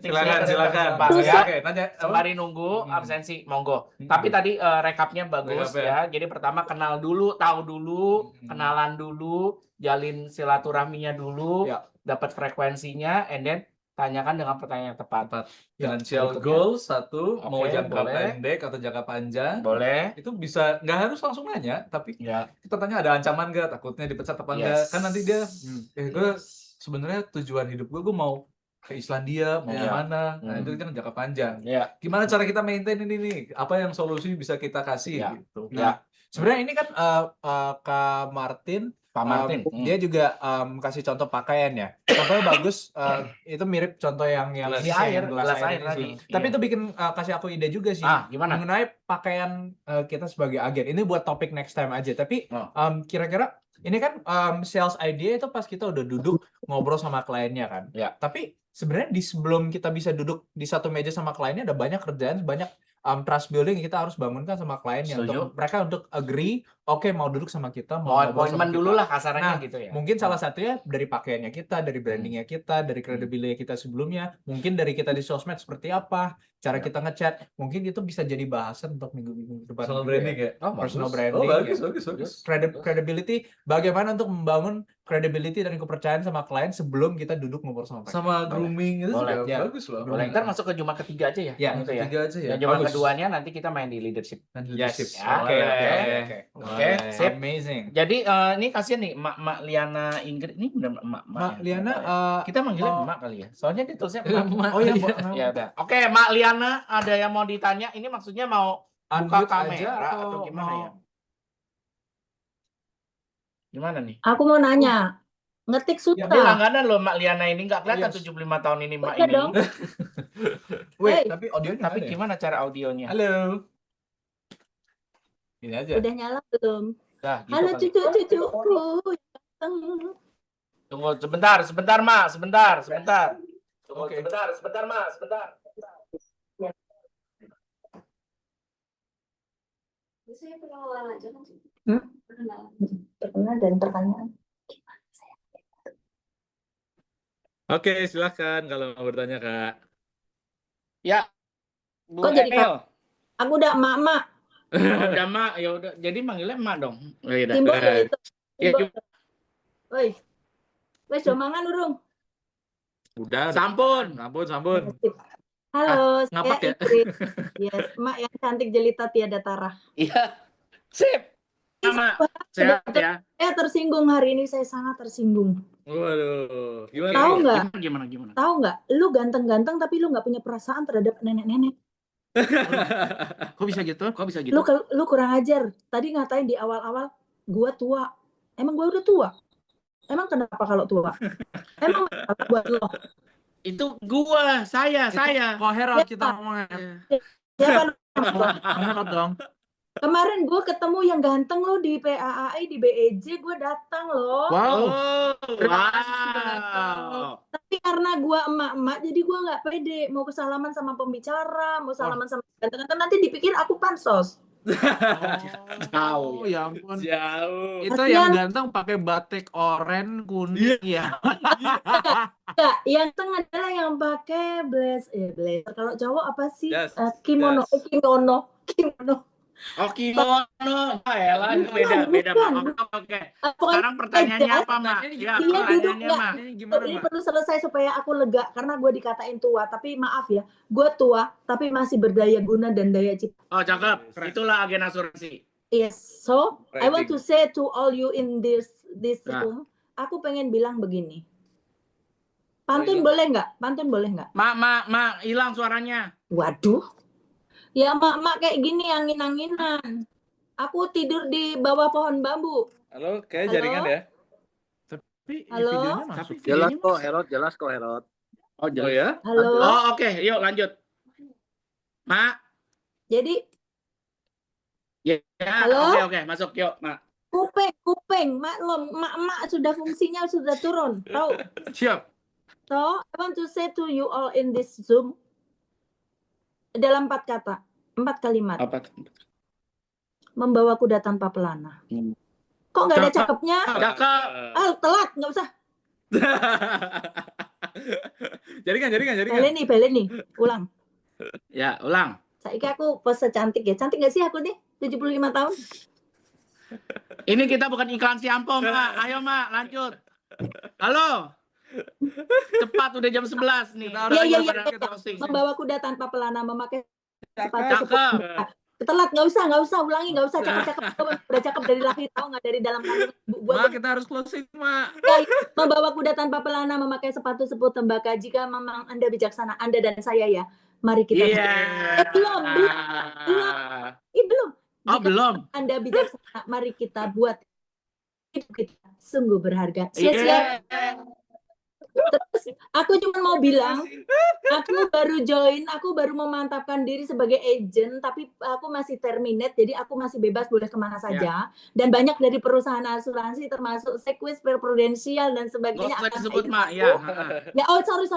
Silakan. Pak. Ya, Ya. oke, nanya. Sembari nunggu absensi, monggo. Hmm. Tapi tadi rekapnya bagus Rekap ya. Jadi pertama kenal dulu, tahu dulu, Hmm. kenalan dulu, jalin silaturahminya dulu, Ya. dapat frekuensinya, and then tanyakan dengan pertanyaan yang tepat. Financial berikutnya. goal satu, mau Oke, jangka boleh. pendek atau jangka panjang. Boleh? Itu bisa, nggak harus langsung nanya, tapi Ya. kita tanya ada ancaman nggak, takutnya dipecat apa enggak. Yes. Kan nanti dia, gue sebenarnya tujuan hidup gue mau ke Islandia, mau Ya. kemana. Nah, Hmm. itu kan jangka panjang. Ya. Gimana cara kita maintain ini nih? Apa yang solusi bisa kita kasih Ya. gitu. Ya. Sebenarnya ini kan Kak Martin, Pak Martin. dia juga kasih contoh pakaian ya. Contohnya bagus, itu mirip contoh yang Gelas ini air, gelas gelas air air ini tadi. sih. Iya. Tapi itu bikin kasih aku ide juga sih. Gimana? Mengenai pakaian kita sebagai agen. Ini buat topik next time aja. Tapi kira-kira ini kan sales idea itu pas kita udah duduk ngobrol sama kliennya kan. Ya. Tapi sebenarnya sebelum kita bisa duduk di satu meja sama kliennya ada banyak kerjaan, banyak trust building yang kita harus bangunkan sama kliennya Setuju. untuk mereka untuk agree, oke mau duduk sama kita, Mau ngobrol sama appointment kita. dulu lah kasarnya Nah, gitu ya. Mungkin salah satunya dari pakaiannya kita, dari brandingnya kita, dari credibility kita sebelumnya, mungkin dari kita di sosmed seperti apa, cara kita ngechat, mungkin itu bisa jadi bahasan untuk minggu-minggu depan. Personal juga branding ya? Oh, Personal bagus. branding. Oh, bagus, ya. bagus. Credibility, bagaimana untuk membangun credibility dan kepercayaan sama klien sebelum kita duduk ngobrol sama mereka. Sama grooming itu Boleh. juga Ya. bagus loh. Boleh, ntar masuk ke Jumat ketiga aja ya. Ya, gitu ya. Ketiga aja ya. Dan Jumat Bagus. keduanya nanti kita main di leadership. Dan Yes. leadership. Ya, Oke, oke. Oke, sip. Amazing. Jadi ini kasihan nih Mak Liana Ingrid ini benar Mak Mak ya? Liana, Kita manggilnya mau- Mak kali ya. Soalnya ditulisnya Iya, Mak. Mak. oh iya, Ya udah. Oke, Mak Liana ada yang mau ditanya? Ini maksudnya mau buka unmute aja kamera atau atau gimana mau ya? Gimana nih? Aku mau nanya, ngetik Dia susah. langganan loh Mak Liana ini, nggak kelihatan Yes. 75 tahun ini Mak Iya ini. dong. Wait, Hey. tapi audionya Tapi ada ya? gimana cara audionya? Halo. Ini aja. Udah nyala belum? Nah, gitu Halo kali. cucu-cucuku. Tunggu sebentar Mak, sebentar. Tunggu Oke. sebentar Mak, sebentar. Saya perkenalan aja kan? Perkenalan dan pertanyaan. Oke, silakan kalau mau bertanya, Kak. Ya. Bu Kok jadi Emil. Aku udah emak-emak. Oh, udah Mak, ya udah. Jadi manggilnya Mak dong. Oh, iya dah. Timbul ya itu. Ya, Timbul. Woi. Wes do mangan urung? Udah. Sampun. Sampun. Halo, saya ngapak ya? Ingrid. Yes, emak yang cantik jelita tiada tara. Iya. Sip. Mak, sehat ya. Saya tersinggung hari ini, saya sangat tersinggung. Waduh. Gimana? Tahu nggak? Gimana? Tahu nggak? Lu ganteng-ganteng tapi lu nggak punya perasaan terhadap nenek-nenek. Kok bisa gitu? Lu kurang ajar. Tadi ngatain di awal-awal gua tua. Emang gua udah tua? Emang kenapa kalau tua? Emang apa buat lo? Itu gua, saya. Kok Herald kita ngomongnya? Siapa namanya? Herald dong. Kemarin gue ketemu yang ganteng lo di PAAI di BEJ, gue datang loh. Wow. Tapi karena gue emak-emak, jadi gue nggak pede mau kesalaman sama pembicara, mau salaman sama ganteng-ganteng, nanti dipikir aku pansos. Jauh. ya ampun. Jauh. Itu yang ganteng pakai batik oren kuning ya. Enggak, yang tengah adalah yang pakai blazer. Kalau cowok apa sih? Yes, Kimono. Oh, kimono. Elah, beda, Mak. Oke. Sekarang pertanyaannya apa, Mak? Ya, Dia duduk pertanyaannya, nggak? Mak. Ini gimana, Ini Mak? perlu selesai supaya aku lega karena gue dikatain tua. Tapi maaf ya, gue tua tapi masih berdaya guna dan daya cipta. Oh, cakep. Itulah agen asuransi. Yes, so I want Branding. to say to all you in this Nah. room, aku pengen bilang begini. Pantun boleh nggak? Mak, hilang suaranya. Waduh, ya mak kayak gini angin-anginan. Aku tidur di bawah pohon bambu. Halo, kayak Halo? jaringan ya? Tapi Halo? videonya masuk. Jelas kok Herod. Oh, Oh ya? Halo. Oh, oke. Yuk, lanjut. Mak. Jadi Ya, Halo? oke, masuk. Yuk, Mak. Kuping, maklum, mak sudah fungsinya sudah turun, tahu? Siap. So, I want to say to you all in this Zoom dalam 4 kata, 4 kalimat. Apa? Membawa kuda tanpa pelana. Kok nggak ada cakepnya? Cakep. Telat, nggak usah. Jaringan. Beleni, ulang. Ya, ulang. Saiki aku pose cantik ya. Cantik nggak sih aku nih? 75 tahun. Ini kita bukan iklan Siampo, Mak. Ayo, Mak, lanjut. Halo. Cepat, udah jam 11 nih. Iya. Closing. Membawa kuda tanpa pelana, memakai sepatu Cakep. telat, nggak usah, ulangi, nggak usah cakep. Udah cakep dari lahir, tahu nggak, dari dalam kandungan. Ma, kita harus closing, Ma. Membawa kuda tanpa pelana, memakai sepatu sebut tembaka. Jika memang Anda bijaksana, Anda dan saya ya, mari kita. Belum. Oh, Jika belum. Anda bijaksana, mari kita buat hidup kita sungguh berharga. Sia-sia. Terus aku cuma mau bilang, aku baru memantapkan diri sebagai agent, tapi aku masih terminate, jadi aku masih bebas boleh kemana saja. Dan banyak dari perusahaan asuransi termasuk Sequis, Prudential dan sebagainya. Nggak usah disebut, Mak. Ya, sorry.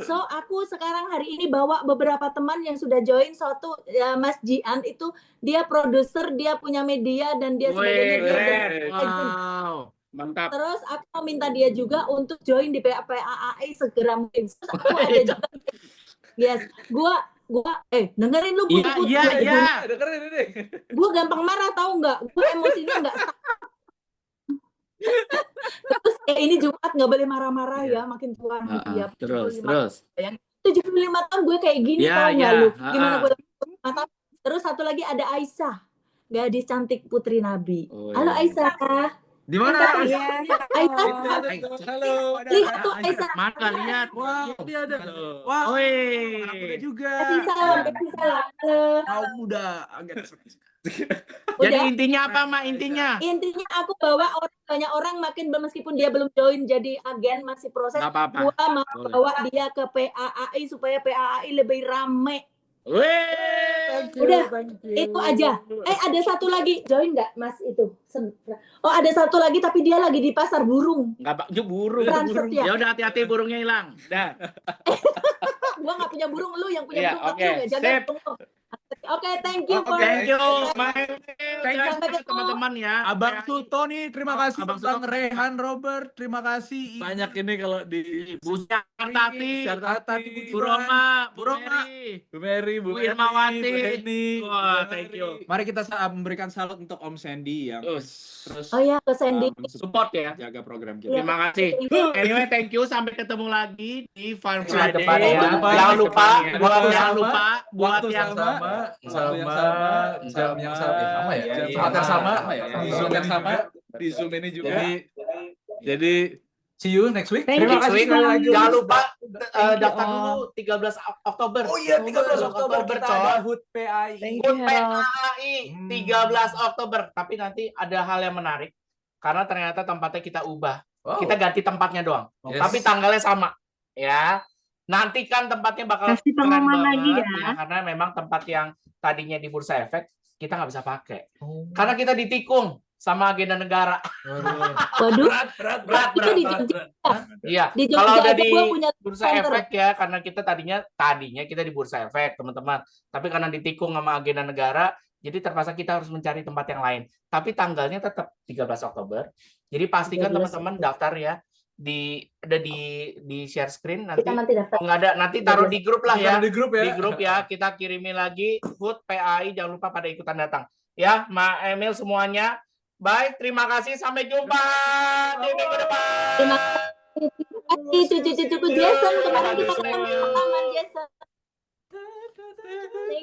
So aku sekarang hari ini bawa beberapa teman yang sudah join. Satu Mas Jian itu dia produser, dia punya media dan dia sebagainya. Wow. Mantap. Terus aku mau minta dia juga untuk join di PAI segera mungkin. Terus aku ada juga. Yes, gua dengerin lu. Iya. Dengerin ini. Gua gampang marah, tahu nggak? Gua emosinya nggak. Terus ini Jumat nggak boleh marah-marah ya, makin tua. Ya, Terus. 75 tahun gue kayak gini, tahu nggak lu? Gimana gue mata? Terus satu lagi ada Aisyah, gadis cantik putri Nabi. Halo Aisyah. Di mana? Aisyah. Halo. Lihat tuh Aisyah. Mana lihat? Wow, dia ada. Wow. Anak muda juga. Kasih salam. Halo. Kaum muda agak. Jadi intinya apa, Mak? Intinya aku bawa banyak orang makin meskipun dia belum join jadi agen, masih proses. nggak apa-apa. Gua mau bawa dia ke PAI supaya PAI lebih rame. Udah, itu aja. Ada satu lagi, join nggak Mas itu? Oh, ada satu lagi tapi dia lagi di pasar burung. Nggak, burung. Ya udah, hati-hati burungnya hilang. Dah. Gua nggak punya burung, lu yang punya burung. Oke, sip. Oke, thank you. Thank you, teman-teman ya. Abang Suto nih, terima kasih. Bang Rehan, Robert, terima kasih. Banyak ini kalau di Bu Syartati, Bu Roma, Bu Mary, Bu Irmawati, Bu Heni. Wah, thank you. Mari kita memberikan salut untuk Om Sandy yang terus ke Sandy support ya, jaga program kita. Terima kasih. Anyway, thank you. Sampai ketemu lagi di Fun Friday. depan ya. Jangan lupa buat yang sama jam yang sama ya. Tempat yang sama, di Zoom yang sama, di Zoom ini juga. Jadi see you next week. Terima kasih. Jangan lupa daftar dulu 13 Oktober. Oh iya, 13 Oktober kita ada HUT PAI. HUT PAI 13 Oktober. Tapi nanti ada hal yang menarik karena ternyata tempatnya kita ubah. Kita ganti tempatnya doang. Tapi tanggalnya sama. Ya. Nanti kan tempatnya bakal keren banget ya, karena memang tempat yang tadinya di Bursa Efek kita nggak bisa pakai. Karena kita ditikung sama agenda negara. Waduh. Berat. Iya. Kalau udah di Bursa Efek ya, karena kita tadinya kita di Bursa Efek, teman-teman. Tapi karena ditikung sama agenda negara, jadi terpaksa kita harus mencari tempat yang lain. Tapi tanggalnya tetap 13 Oktober. Jadi pastikan teman-teman daftar ya. Ada di share screen nanti. Nggak ada, nanti taruh di grup lah ya. Di grup ya, kita kirimi lagi HUT PAI, jangan lupa pada ikutan datang. Ya, Ma Emil semuanya. Baik, terima kasih, sampai jumpa di minggu depan. Terima kasih cucu-cucuku Jason, kemarin kita ketemu Jason.